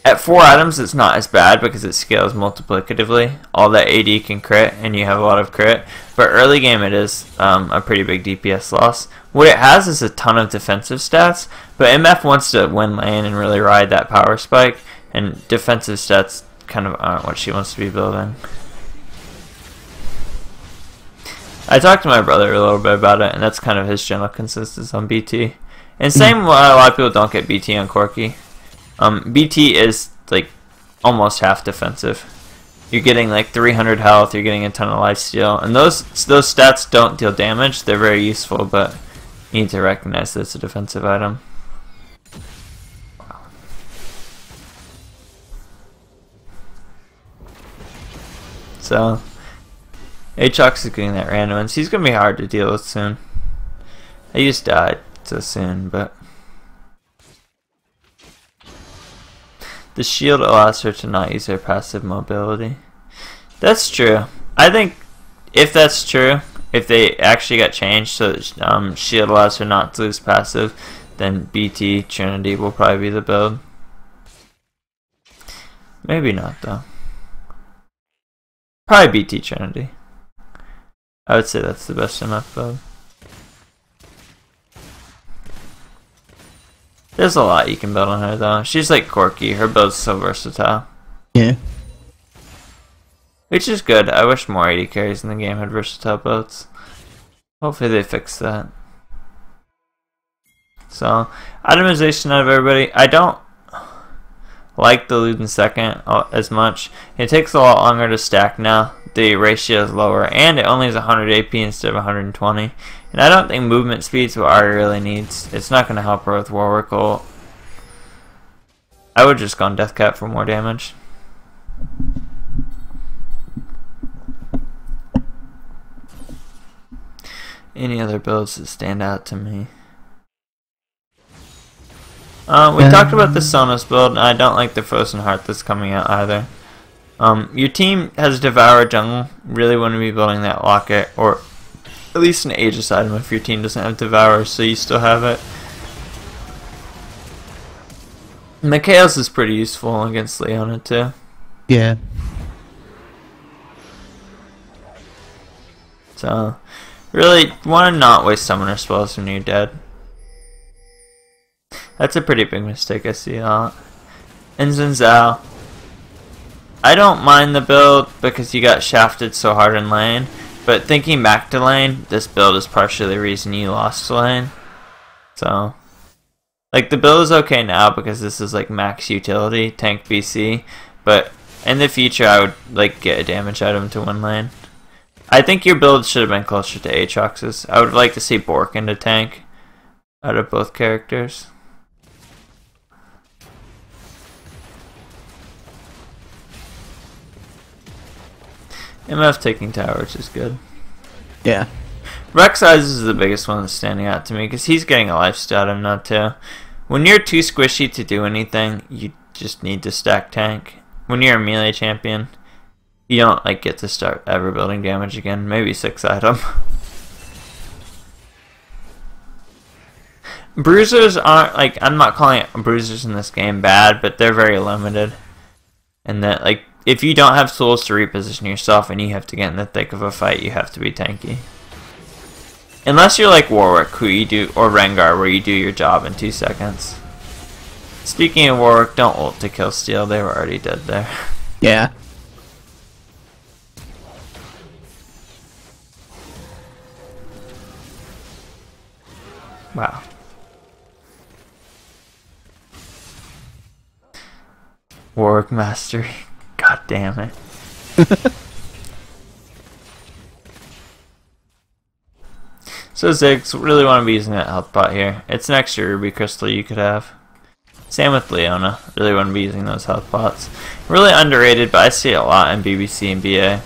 At 4 items it's not as bad because it scales multiplicatively. All that AD can crit and you have a lot of crit. But early game it is a pretty big DPS loss. What it has is a ton of defensive stats, but MF wants to win lane and really ride that power spike, and defensive stats kind of aren't what she wants to be building. I talked to my brother a little bit about it, and that's kind of his general consensus on BT. And same why a lot of people don't get BT on Corki. BT is like almost half defensive. You're getting like 300 health, you're getting a ton of lifesteal, and those stats don't deal damage. They're very useful, but you need to recognize that it's a defensive item. Wow. So Aatrox is getting that random, and he's gonna be hard to deal with soon. He just died so soon, but the shield allows her to not use her passive mobility. That's true. I think if that's true, if they actually got changed so that shield allows her not to lose passive, then BT Trinity will probably be the build. Maybe not though. Probably BT Trinity. I would say that's the best enough build. There's a lot you can build on her though. She's like quirky. Her build's so versatile. Yeah. Which is good. I wish more AD carries in the game had versatile builds. Hopefully they fix that. So, itemization out of everybody. I don't like the Luden second as much. It takes a lot longer to stack now. The ratio is lower, and it only has 100 AP instead of 120. And I don't think movement speed's what Ari really needs. It's not going to help her with Warwick ult. I would just go on Deathcap for more damage. Any other builds that stand out to me? We talked about the Sonos build, and I don't like the Frozen Heart that's coming out either. Your team has Devour Jungle. Really want to be building that Locket, or at least an Aegis item if your team doesn't have Devour, so you still have it. Mikhail's is pretty useful against Leona too. Yeah. So, really want to not waste summoner spells when you're dead. That's a pretty big mistake I see a lot. And Zhao. I don't mind the build because you got shafted so hard in lane, but thinking back to lane, this build is partially the reason you lost lane. So, like, the build is okay now because this is like max utility, tank BC, but in the future I would like get a damage item to win lane. I think your build should have been closer to Aatrox's. I would like to see Bork into tank out of both characters. MF taking tower, which is good. Yeah. Rek'Sai is the biggest one that's standing out to me because he's getting a lifesteal item now too. When you're too squishy to do anything, you just need to stack tank. When you're a melee champion, you don't like get to start ever building damage again. Maybe 6 item. Bruisers aren't like, I'm not calling it bruisers in this game bad, but they're very limited. And that, like, if you don't have souls to reposition yourself and you have to get in the thick of a fight, you have to be tanky. Unless you're like Warwick, who you do, or Rengar, where you do your job in 2 seconds. Speaking of Warwick, don't ult to kill Steel. They were already dead there. Yeah. Wow. Warwick Mastery. God damn it. So Ziggs, really want to be using that health pot here. It's an extra Ruby Crystal you could have. Same with Leona. Really want to be using those health pots. Really underrated, but I see it a lot in BBC and BA.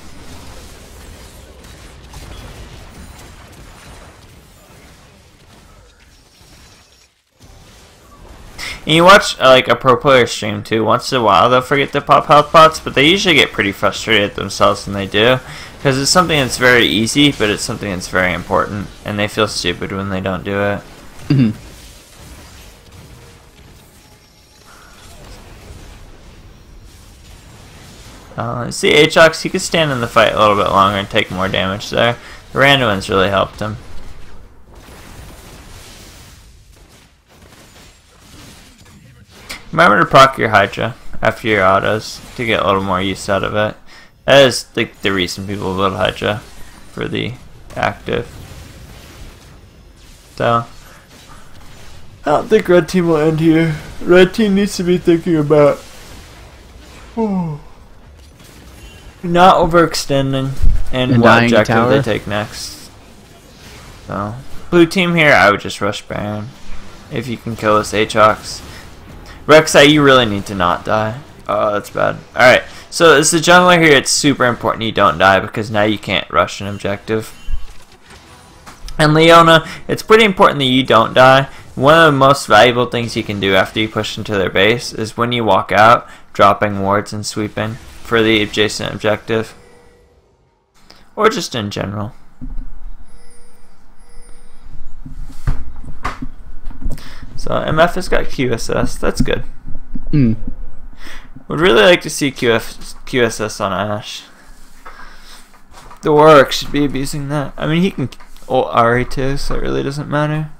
And you watch like a pro player stream too. Once in a while they'll forget to pop health pots, but they usually get pretty frustrated themselves when they do, because it's something that's very easy, but it's something that's very important, and they feel stupid when they don't do it. Mm-hmm. See Aatrox, he could stand in the fight a little bit longer and take more damage there. The Randuin's really helped him. Remember to proc your Hydra after your autos to get a little more use out of it. That is like the reason people build Hydra, for the active. So, I don't think Red Team will end here. Red Team needs to be thinking about not overextending and what objective they take next. So, Blue Team here, I would just rush Baron if you can kill this Aatrox. Rek'Sai, you really need to not die. Oh, that's bad. Alright, so as the jungler here, it's super important you don't die because now you can't rush an objective. And Leona, it's pretty important that you don't die. One of the most valuable things you can do after you push into their base is when you walk out, dropping wards and sweeping for the adjacent objective. Or just in general. So MF has got QSS. That's good. Mm. Would really like to see QSS on Ashe. The Warwick should be abusing that. I mean, he can ult Ari too, so it really doesn't matter.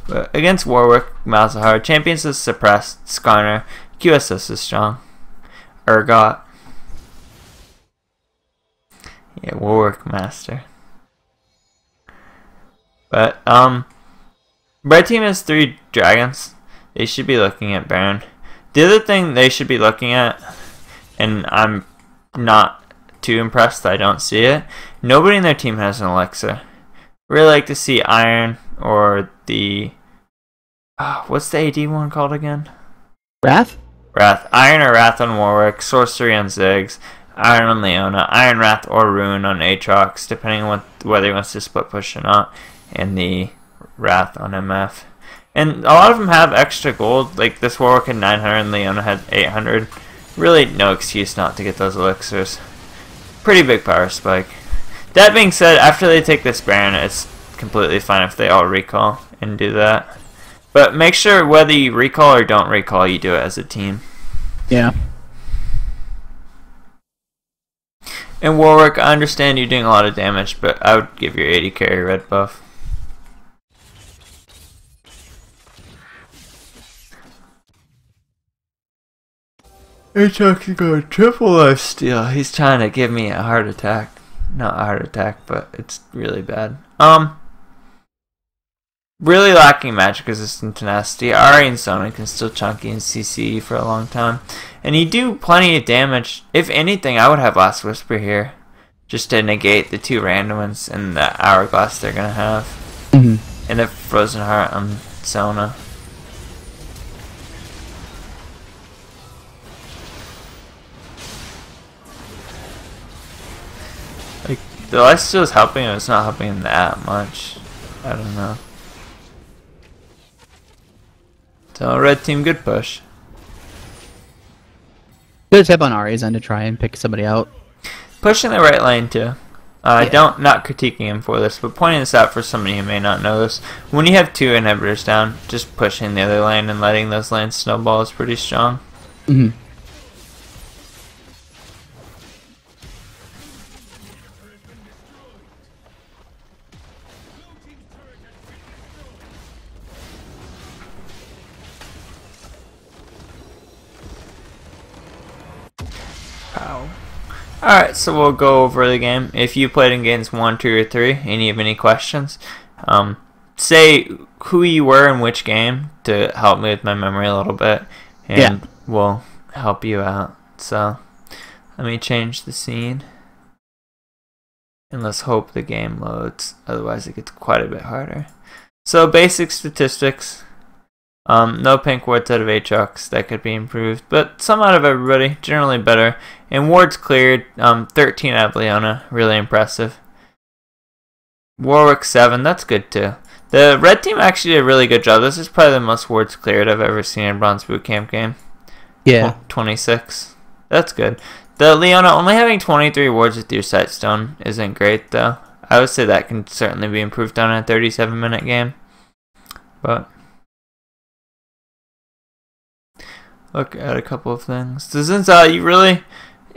But against Warwick, Malzahar, Champions is suppressed, Skarner, QSS is strong. Urgot. Yeah, Warwick Master. But, Red Team has 3 dragons. They should be looking at Baron. The other thing they should be looking at, and I'm not too impressed that I don't see it, nobody in their team has an elixir. Really like to see Iron or the... what's the AD one called again? Wrath? Wrath. Iron or Wrath on Warwick, Sorcery on Ziggs, Iron on Leona, Iron Wrath or Rune on Aatrox, depending on whether he wants to split push or not, and the Wrath on MF. And a lot of them have extra gold, like this Warwick had 900 and Leona had 800. Really no excuse not to get those elixirs. Pretty big power spike. That being said, after they take this Baron, it's completely fine if they all recall and do that. But make sure whether you recall or don't recall, you do it as a team. Yeah. And Warwick, I understand you're doing a lot of damage, but I would give your 80 carry red buff. Aatrox is going triple lifesteal. He's trying to give me a heart attack. Not a heart attack, but it's really bad. Really lacking magic resistant tenacity. Ari and Sona can still chunky and CC for a long time. And you do plenty of damage. If anything, I would have Last Whisper here. Just to negate the 2 random ones and the Hourglass they're going to have. Mm-hmm. And the Frozen Heart on Sona. Like, the lifesteal is helping him, it's not helping him that much. I don't know. So, red team, good push. Good tip on Ari's end to try and pick somebody out. Pushing the right lane too. Not critiquing him for this, but pointing this out for somebody who may not know this. When you have 2 inhibitors down, just pushing the other lane and letting those lanes snowball is pretty strong. Mm-hmm. Alright, so we'll go over the game. If you played in games 1, 2, or 3, and you have any questions, say who you were in which game to help me with my memory a little bit, and we'll help you out. So, let me change the scene, and let's hope the game loads, otherwise it gets quite a bit harder. So, basic statistics. No pink wards out of Aatrox, that could be improved, but some out of everybody, generally better. And wards cleared, 13 out of Leona, really impressive. Warwick 7, that's good too. The red team actually did a really good job. This is probably the most wards cleared I've ever seen in a Bronze Bootcamp game. Yeah. 26, that's good. The Leona only having 23 wards with your Sightstone isn't great though. I would say that can certainly be improved on a 37-minute game. But look at a couple of things. So since you really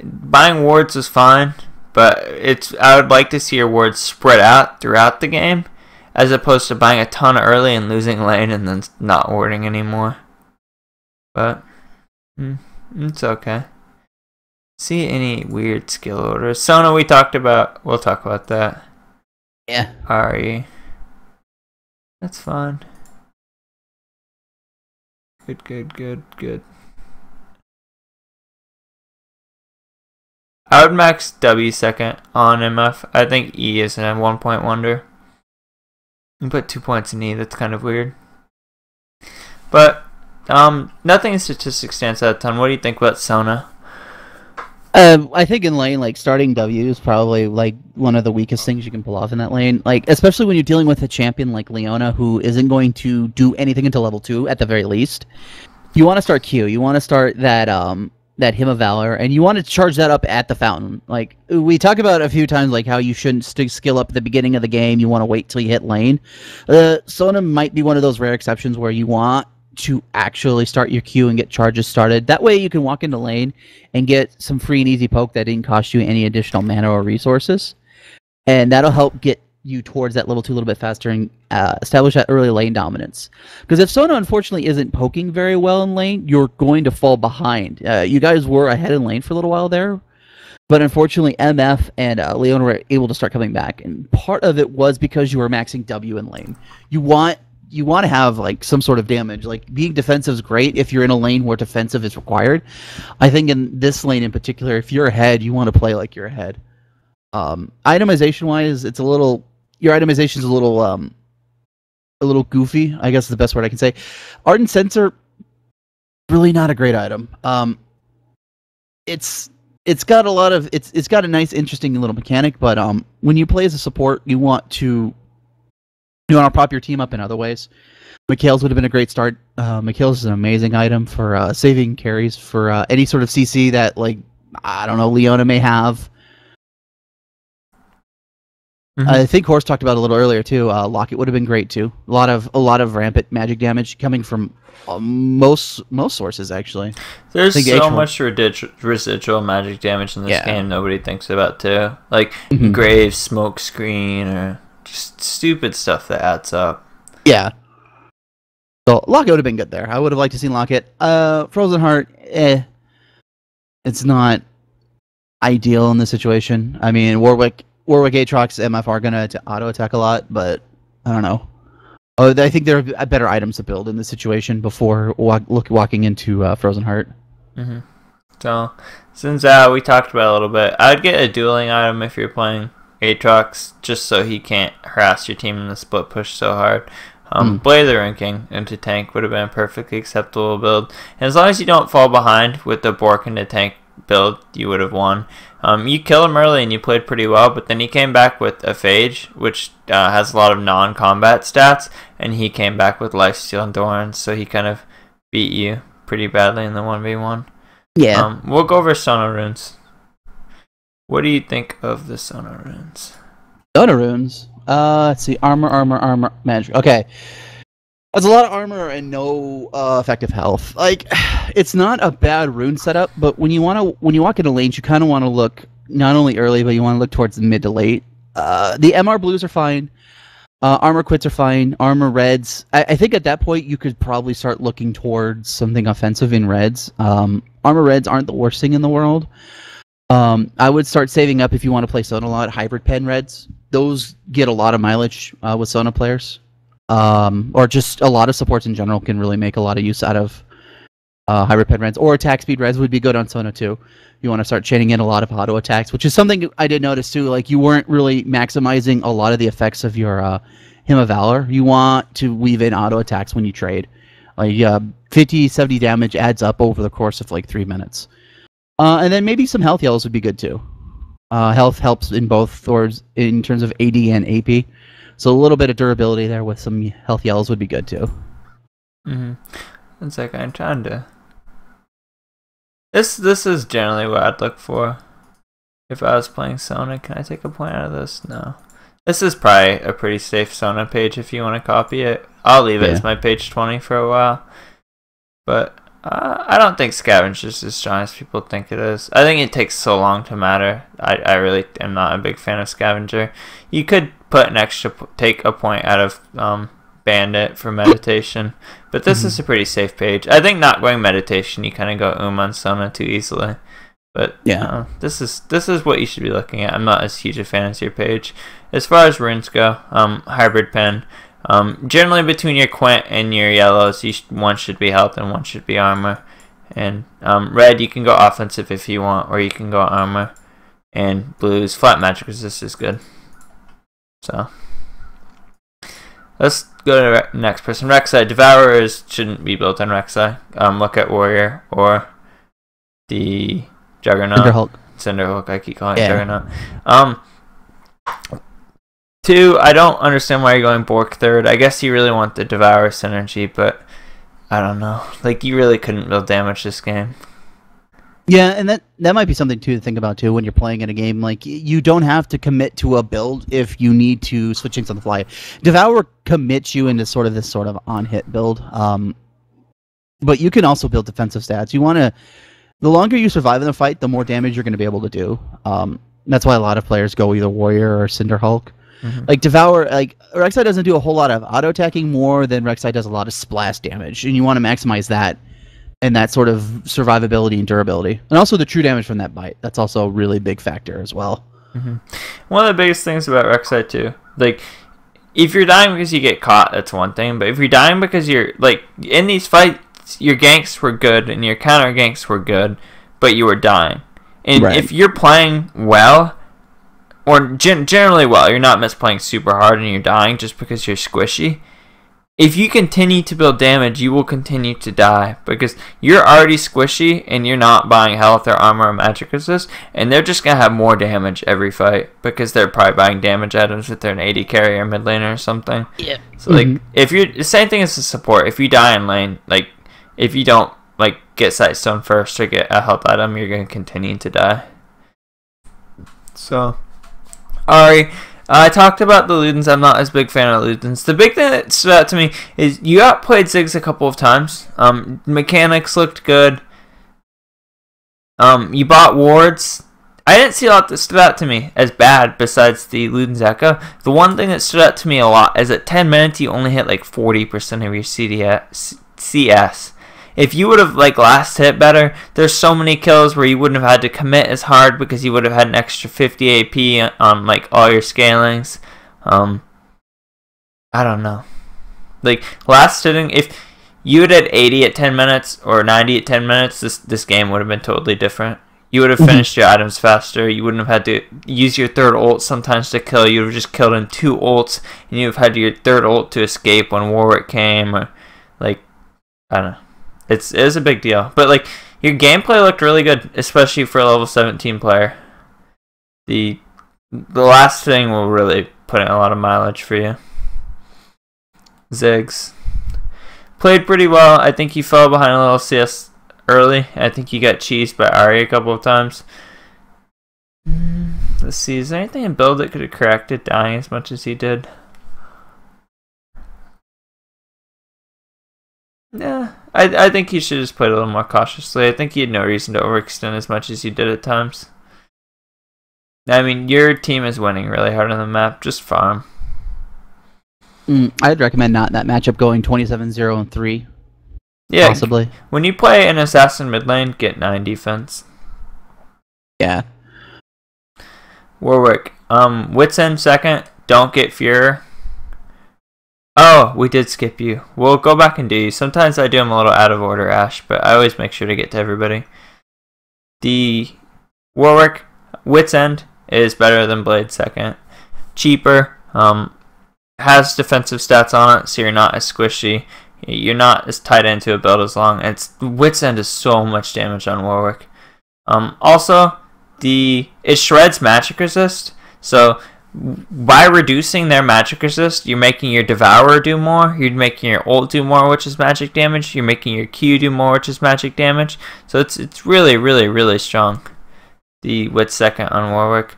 buying wards was fine, but I would like to see your wards spread out throughout the game, as opposed to buying a ton early and losing lane and then not warding anymore. But it's okay. See any weird skill orders? Sona we talked about. We'll talk about that. Yeah. Ari. That's fine. Good. I would max W second on MF. I think E is a 1-point wonder. You put 2 points in E, that's kind of weird. But, nothing in statistics stands out a ton. What do you think about Sona? I think in lane, like, starting W is probably, like, one of the weakest things you can pull off in that lane. Like, especially when you're dealing with a champion like Leona, who isn't going to do anything until level 2, at the very least. You want to start Q. You want to start that, that Hymn of Valor, and you want to charge that up at the fountain. Like we talk about a few times, like how you shouldn't skill up at the beginning of the game. You want to wait till you hit lane. Sona might be one of those rare exceptions where you want to actually start your queue and get charges started. That way you can walk into lane and get some free and easy poke that didn't cost you any additional mana or resources. And that'll help get you towards that level 2 a little bit faster and establish that early lane dominance. Because if Sona unfortunately isn't poking very well in lane, you're going to fall behind. You guys were ahead in lane for a little while there, but unfortunately MF and Leon were able to start coming back. And part of it was because you were maxing W in lane. You want to have like some sort of damage. Like being defensive is great if you're in a lane where defensive is required. I think in this lane in particular, if you're ahead, you want to play like you're ahead. Itemization wise, it's a little, your itemization is a little goofy, I guess is the best word I can say. Ardent Censer, really not a great item. It's got a lot of, it's got a nice interesting little mechanic, but when you play as a support, you want to prop your team up in other ways. Mikhail's would have been a great start. Mikhail's is an amazing item for saving carries for any sort of CC that, like, I don't know, Leona may have. Mm-hmm. I think Horse talked about it a little earlier too. Locket would have been great too. A lot of rampant magic damage coming from most sources actually. There's so much residual magic damage in this game nobody thinks about too. Like Graves, Smoke Screen, or just stupid stuff that adds up. Yeah. So Locket would have been good there. I would have liked to see Locket. Frozen Heart, it's not ideal in this situation. I mean, Warwick, Aatrox, MF are going to auto-attack a lot, but I don't know. I think there are better items to build in this situation before walking into Frozen Heart. Mm-hmm. So, since we talked about it a little bit, I'd get a dueling item if you're playing Aatrox, just so he can't harass your team in the split push so hard. Blade the Ruin King into tank would have been a perfectly acceptable build. And as long as you don't fall behind with the Bork into tank build, you would have won. You killed him early and you played pretty well, but then he came back with a Phage, which has a lot of non-combat stats, and he came back with Lifesteal and Doran, so he kind of beat you pretty badly in the 1v1. Yeah. We'll go over Sona Runes. What do you think of the Sona Runes? Sona Runes? Let's see. Armor, magic. Okay. That's a lot of armor and no effective health. Like, it's not a bad rune setup, but when you walk into lanes, you kind of want to look not only early, but you want to look towards the mid to late. The MR blues are fine. Armor quits are fine. Armor reds. I think at that point you could probably start looking towards something offensive in reds. Armor reds aren't the worst thing in the world. I would start saving up if you want to play Sona a lot. Hybrid pen reds. Those get a lot of mileage with Sona players. Or just a lot of supports in general can really make a lot of use out of hybrid pen reds. Or attack speed reds would be good on Sona too. You want to start chaining in a lot of auto attacks, which is something I did notice too. Like, you weren't really maximizing a lot of the effects of your Hymn of Valor. You want to weave in auto attacks when you trade. Like 50, 70 damage adds up over the course of like 3 minutes. And then maybe some health yellows would be good too. Health helps in both, or in terms of AD and AP. So a little bit of durability there with some health yellows would be good too. Mm-hmm. It's like I'm trying to. This is generally what I'd look for if I was playing Sona. Can I take a point out of this? No. This is probably a pretty safe Sona page if you want to copy it. I'll leave it as my page 20 for a while. But I don't think Scavenge is as strong as people think it is. I think it takes so long to matter. I really am not a big fan of Scavenger. You could put an extra take a point out of Bandit for meditation, but this is a pretty safe page. I think not going meditation, you kind of go on Sona too easily. But yeah, this is what you should be looking at. I'm not as huge a fan as your page. As far as runes go, hybrid pen. Generally between your Quint and your yellows, one should be health and one should be armor. And red, you can go offensive if you want, or you can go armor. And blues, flat magic resist is good. So let's go to the next person. Rek'Sai. Devourers shouldn't be built on Rek'Sai. Look at Warrior or the Juggernaut. Cinderhulk, I keep calling it Juggernaut. 2, I don't understand why you're going Bork third. I guess you really want the Devour synergy, but I don't know. Like, you really couldn't build damage this game. Yeah, and that might be something too to think about too when you're playing in a game. Like you don't have to commit to a build if you need to switch things on the fly. Devour commits you into sort of this sort of on-hit build. But you can also build defensive stats. You want to the longer you survive in the fight, the more damage you're going to be able to do. That's why a lot of players go either Warrior or Cinder Hulk. Like Devour, like Rek'Sai doesn't do a whole lot of auto attacking more than Rek'Sai does a lot of splash damage, and you want to maximize that and that sort of survivability and durability, and also the true damage from that bite. That's also a really big factor as well. One of the biggest things about Rek'Sai too, like if you're dying because you get caught, that's one thing. But if you're dying because you're like in these fights, your ganks were good and your counter ganks were good, but you were dying. And if you're playing well, or generally well, you're not misplaying super hard and you're dying just because you're squishy. If you continue to build damage, you will continue to die because you're already squishy and you're not buying health or armor or magic resist, and they're just going to have more damage every fight because they're probably buying damage items if they're an AD carry or mid laner or something. Yeah. So like if you're the same thing as the support, if you die in lane, like if you don't like get Sightstone first or get a health item, you're going to continue to die. So Ari, I talked about the Ludens. I'm not as big fan of Ludens. The big thing that stood out to me is you outplayed Ziggs a couple of times. Mechanics looked good. You bought wards. I didn't see a lot that stood out to me as bad besides the Ludens Echo. The one thing that stood out to me a lot is at 10 minutes you only hit like 40% of your CS. If you would have like last hit better, there's so many kills where you wouldn't have had to commit as hard because you would have had an extra 50 AP on like all your scalings. I don't know. Like last hitting, if you had 80 at 10 minutes or 90 at 10 minutes, this game would have been totally different. You would have finished your items faster. You wouldn't have had to use your third ult sometimes to kill. You would have just killed in 2 ults, and you would have had your third ult to escape when Warwick came, or like I don't know. It is a big deal. But like your gameplay looked really good, especially for a level 17 player. The last thing will really put in a lot of mileage for you. Ziggs played pretty well. I think he fell behind a little CS early. I think he got cheesed by Ari a couple of times. Let's see, is there anything in build that could have corrected dying as much as he did? Yeah, I think he should have just played a little more cautiously. I think he had no reason to overextend as much as he did at times. I mean, your team is winning really hard on the map. Just farm. I'd recommend not that matchup going 27-0-3. Yeah, possibly. When you play an assassin mid lane, get 9 defense. Yeah. Warwick. Wits End second. Don't get Fuhrer. Oh, we did skip you. We'll go back and do you. Sometimes I do them a little out of order, Ash, but I always make sure to get to everybody. The Warwick Wits End is better than Blade second. Cheaper. Has defensive stats on it, so you're not as squishy. You're not as tied into a build as long. And Wits End is so much damage on Warwick. Also, it shreds magic resist, so by reducing their magic resist, you're making your Devourer do more, you're making your ult do more, which is magic damage, you're making your Q do more, which is magic damage. So it's really, really, really strong. The Wits second on Warwick.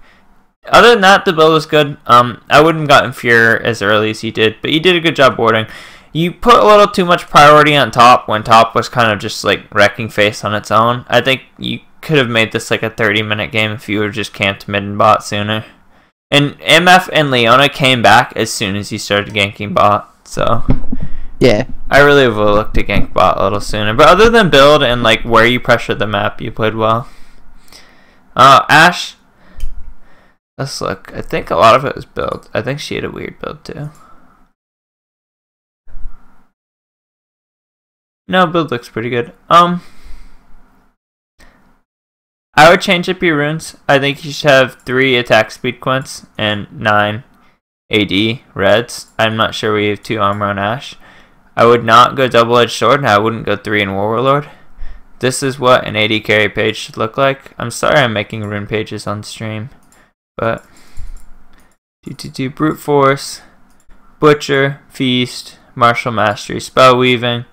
Other than that, the build was good. I wouldn't have gotten Fuhrer as early as he did, but he did a good job boarding. You put a little too much priority on top when top was kind of just like wrecking face on its own. I think you could have made this like a 30-minute game if you would have just camped mid and bot sooner. And MF and Leona came back as soon as he started ganking bot, so yeah, I really would have looked to gank bot a little sooner. But other than build and like where you pressured the map, you played well. Ash, let's look. I think a lot of it was build. I think she had a weird build too. No, build looks pretty good. I would change up your runes. I think you should have 3 attack speed quints and 9 AD reds. I'm not sure we have 2 armor on Ash. I would not go double-edged sword, and I wouldn't go 3 in Warlord. This is what an AD carry page should look like. I'm sorry I'm making rune pages on stream, but do brute force, butcher, feast, martial mastery, spell weaving,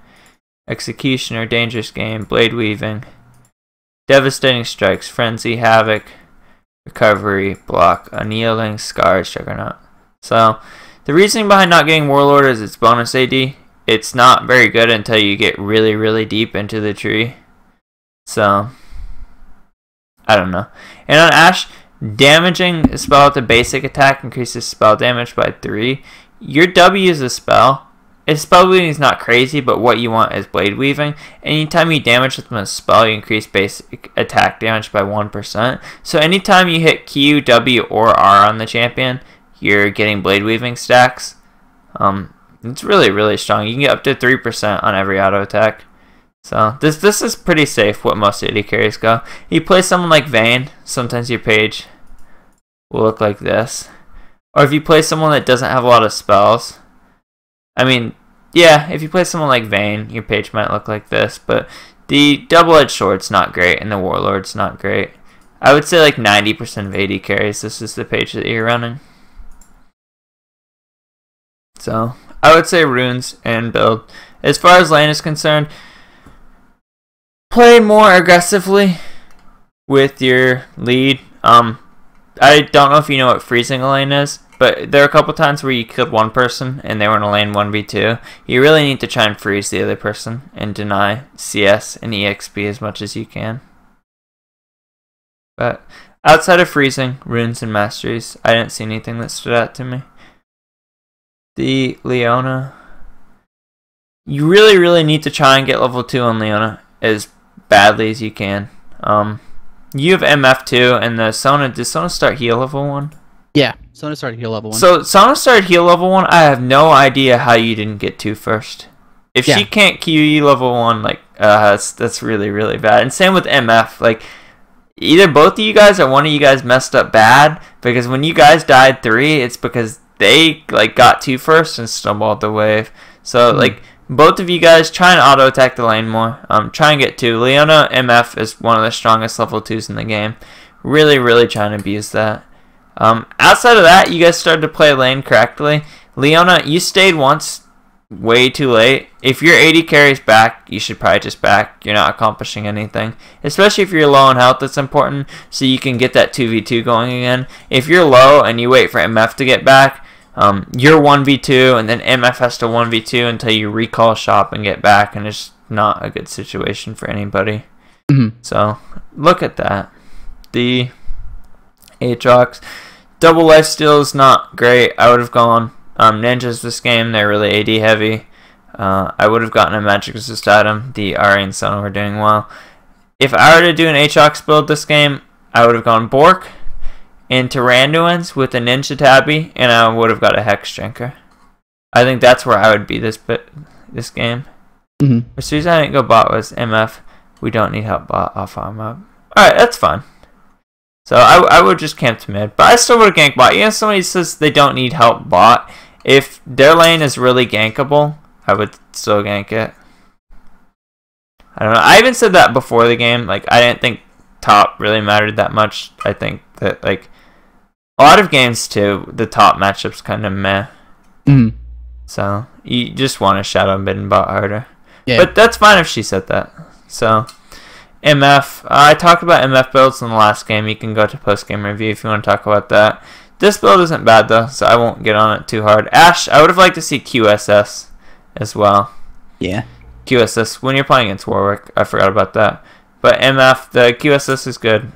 executioner, dangerous game, blade weaving, Devastating Strikes, Frenzy, Havoc, Recovery, Block, Unyielding, Scars, Juggernaut. So, the reasoning behind not getting Warlord is its bonus AD. It's not very good until you get really, really deep into the tree. So, I don't know. And on Ashe, damaging a spell with a basic attack increases spell damage by 3. Your W is a spell. Spell weaving is not crazy, but what you want is blade weaving. Anytime you damage with a spell, you increase basic attack damage by 1%. So anytime you hit Q, W, or R on the champion, you're getting blade weaving stacks. It's really, really strong. You can get up to 3% on every auto attack. So this is pretty safe what most AD carries go. You play someone like Vayne, sometimes your page will look like this. Or if you play someone that doesn't have a lot of spells, I mean, yeah, if you play someone like Vayne, your page might look like this, but the double-edged sword's not great and the warlord's not great. I would say like 90% of AD carries, this is the page that you're running. So, I would say runes and build. As far as lane is concerned, play more aggressively with your lead. I don't know if you know what freezing a lane is, but there are a couple times where you killed one person and they were in a lane 1v2. You really need to try and freeze the other person and deny CS and EXP as much as you can. But outside of freezing, runes, and masteries, I didn't see anything that stood out to me. The Leona, you really, really need to try and get level 2 on Leona as badly as you can. You have MF2 and the Sona. Did Sona start heal level 1? Yeah, Sona started heal level 1. So Sona started heal level 1. I have no idea how you didn't get 2 first. If she can't QE level 1, like that's really, really bad. And same with MF. Like either both of you guys or one of you guys messed up bad, because when you guys died 3, it's because they like got 2 first and snowballed the wave. So like both of you guys try and auto attack the lane more. Try and get 2. Leona MF is one of the strongest level 2s in the game. Really, really trying to abuse that. Outside of that, you guys started to play lane correctly. Leona, you stayed once way too late. If your AD carries back, you should probably just back. You're not accomplishing anything. Especially if you're low on health, that's important, so you can get that 2v2 going again. If you're low and you wait for MF to get back, you're 1v2 and then MF has to 1v2 until you recall shop and get back, and it's not a good situation for anybody. So look at that. The Aatrox double lifesteal is not great. I would have gone ninjas this game. They're really AD heavy. I would have gotten a magic resist item. The Ari and Sona were doing well. If I were to do an Aatrox build this game, I would have gone Bork and Tyranduans with a Ninja Tabby, and I would have got a Hex Drinker. I think that's where I would be this game. The reason I didn't go bot was MF. We don't need help bot off farm up. Alright, that's fine. So I would just camp to mid. But I still would have ganked bot. You know, somebody says they don't need help bot. If their lane is really gankable, I would still gank it. I don't know. I even said that before the game. Like, I didn't think top really mattered that much. I think that, like, a lot of games, too, the top matchup's kind of meh. So, you just want to shadow mid and bot harder. Yeah. But that's fine if she said that. So, MF. I talked about MF builds in the last game. You can go to post-game review if you want to talk about that. This build isn't bad, though, so I won't get on it too hard. Ashe, I would have liked to see QSS as well. Yeah. QSS, when you're playing against Warwick. I forgot about that. But MF, the QSS is good.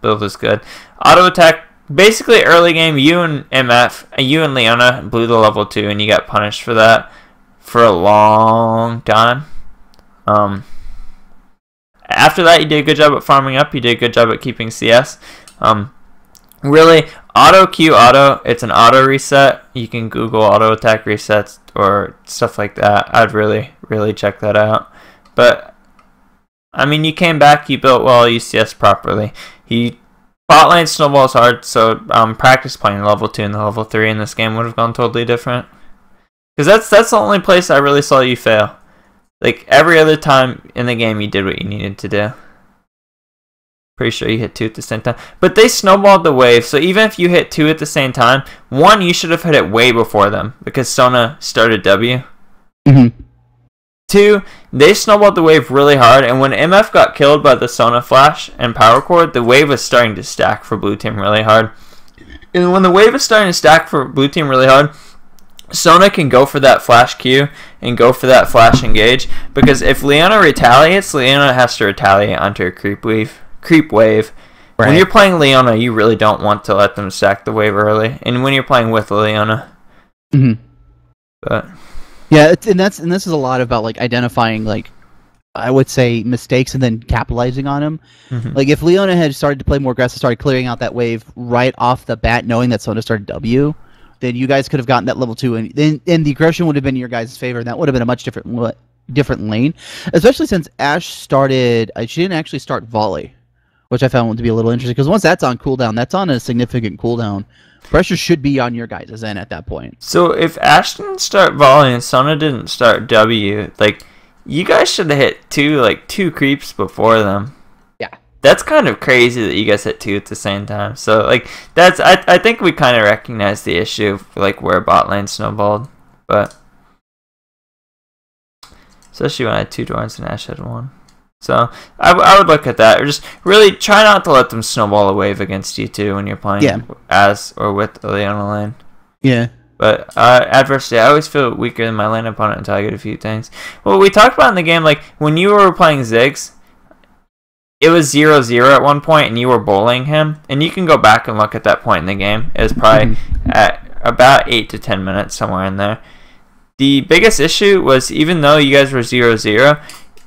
Build is good. Auto attack, basically early game, you and MF, you and Leona blew the level 2, and you got punished for that for a long time. After that, you did a good job at farming up. You did a good job at keeping CS. Really, auto Q auto, it's an auto reset. You can Google auto attack resets or stuff like that. I'd really, really check that out. But, I mean, you came back, you built well, you CS properly. Bot lane snowballs hard, so practice playing level 2 and the level 3 in this game would have gone totally different. Because that's the only place I really saw you fail. Like, every other time in the game, you did what you needed to do. Pretty sure you hit 2 at the same time. But they snowballed the wave, so even if you hit 2 at the same time, 1, you should have hit it way before them, because Sona started W. 2, they snowballed the wave really hard, and when MF got killed by the Sona Flash and Power Core, the wave was starting to stack for blue team really hard. And when the wave is starting to stack for blue team really hard, Sona can go for that flash Q and go for that flash engage, because if Leona retaliates, Leona has to retaliate onto a creep wave. Right. When you're playing Leona, you really don't want to let them stack the wave early, and when you're playing with Leona. Mm-hmm. But yeah, and this is a lot about like identifying, like, I would say, mistakes and then capitalizing on them. Mm-hmm. Like if Leona had started to play more aggressive, started clearing out that wave right off the bat, knowing that Sona started W, then you guys could have gotten that level 2, and then the aggression would have been in your guys' favor, and that would have been a much different lane. Especially since Ashe started, she didn't actually start volley, which I found to be a little interesting, because once that's on cooldown, that's on a significant cooldown. Pressure should be on your guys' end at that point. So if Ashe didn't start volley and Sona didn't start W, like, you guys should have hit two creeps before them. Yeah. That's kind of crazy that you guys hit 2 at the same time. So, like, that's I think we kind of recognize the issue of, like, where bot lane snowballed. But especially when I had 2 Dorns and Ashe had 1. So I would look at that, or just really try not to let them snowball a wave against you too when you're playing as or with the Leona lane. Yeah. But adversity, I always feel weaker than my lane opponent until I get a few things. Well, we talked about in the game, like when you were playing Ziggs, it was 0-0 at one point, and you were bullying him. And you can go back and look at that point in the game. It was probably at about 8 to 10 minutes, somewhere in there. The biggest issue was, even though you guys were 0-0,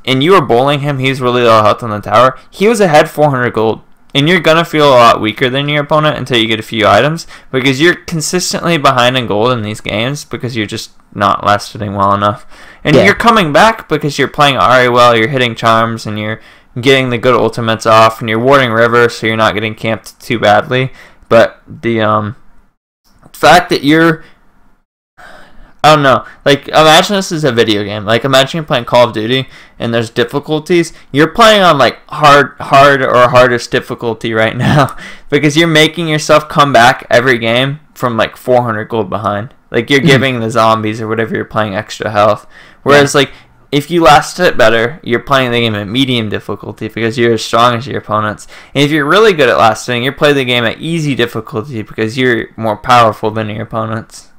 and you were bullying him, he was really low health on the tower, he was ahead 400 gold. And you're going to feel a lot weaker than your opponent until you get a few items, because you're consistently behind in gold in these games because you're just not last hitting well enough. And you're coming back because you're playing Ahri well, you're hitting charms, and you're getting the good ultimates off, and you're warding river so you're not getting camped too badly. But the fact that you're... I don't know. Like, imagine this is a video game. Like, imagine you're playing Call of Duty and there's difficulties. You're playing on, like, hard or hardest difficulty right now because you're making yourself come back every game from, like, 400 gold behind. Like, you're giving the zombies or whatever you're playing extra health. Whereas, like, if you last hit better, you're playing the game at medium difficulty because you're as strong as your opponents. And if you're really good at last hitting, you're playing the game at easy difficulty because you're more powerful than your opponents.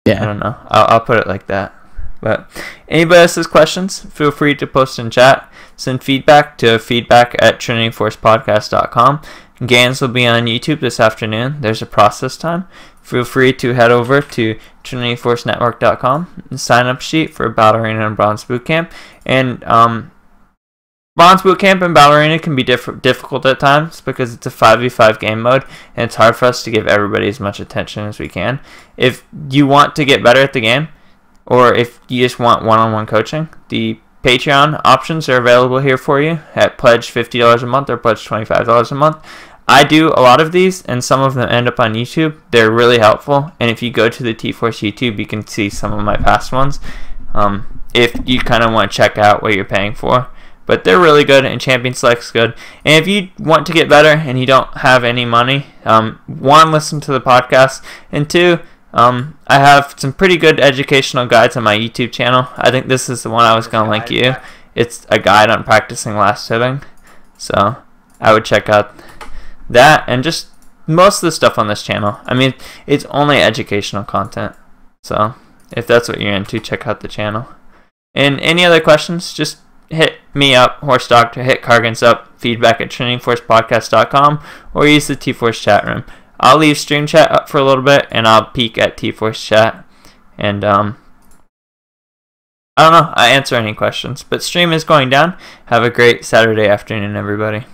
Yeah, I don't know. I'll put it like that. But anybody else has questions, feel free to post in chat. Send feedback to feedback@trinityforcepodcast.com. Games will be on YouTube this afternoon. There's a process time. Feel free to head over to trinityforcenetwork.com and sign up sheet for Battle Arena and Bronze Bootcamp. And Bronze Bootcamp and Battle Arena can be difficult at times because it's a 5v5 game mode, and it's hard for us to give everybody as much attention as we can. If you want to get better at the game, or if you just want one-on-one coaching, the Patreon options are available here for you at pledge $50 a month or pledge $25 a month. I do a lot of these, and some of them end up on YouTube. They're really helpful, and if you go to the T-Force YouTube, you can see some of my past ones if you kind of want to check out what you're paying for. But they're really good, and Champion Select's good. And if you want to get better and you don't have any money, 1, listen to the podcast, and 2, I have some pretty good educational guides on my YouTube channel. I think this is the one I was going to link you. It's a guide on practicing last hitting. So I would check out that, and just most of the stuff on this channel. I mean, it's only educational content. So if that's what you're into, check out the channel. And any other questions, just hit me up, Horse Doctor, hit Cargens up, feedback@trinityforcepodcast.com, or use the T-Force chat room. I'll leave stream chat up for a little bit, and I'll peek at T-Force chat. And, I don't know, I answer any questions. But stream is going down. Have a great Saturday afternoon, everybody.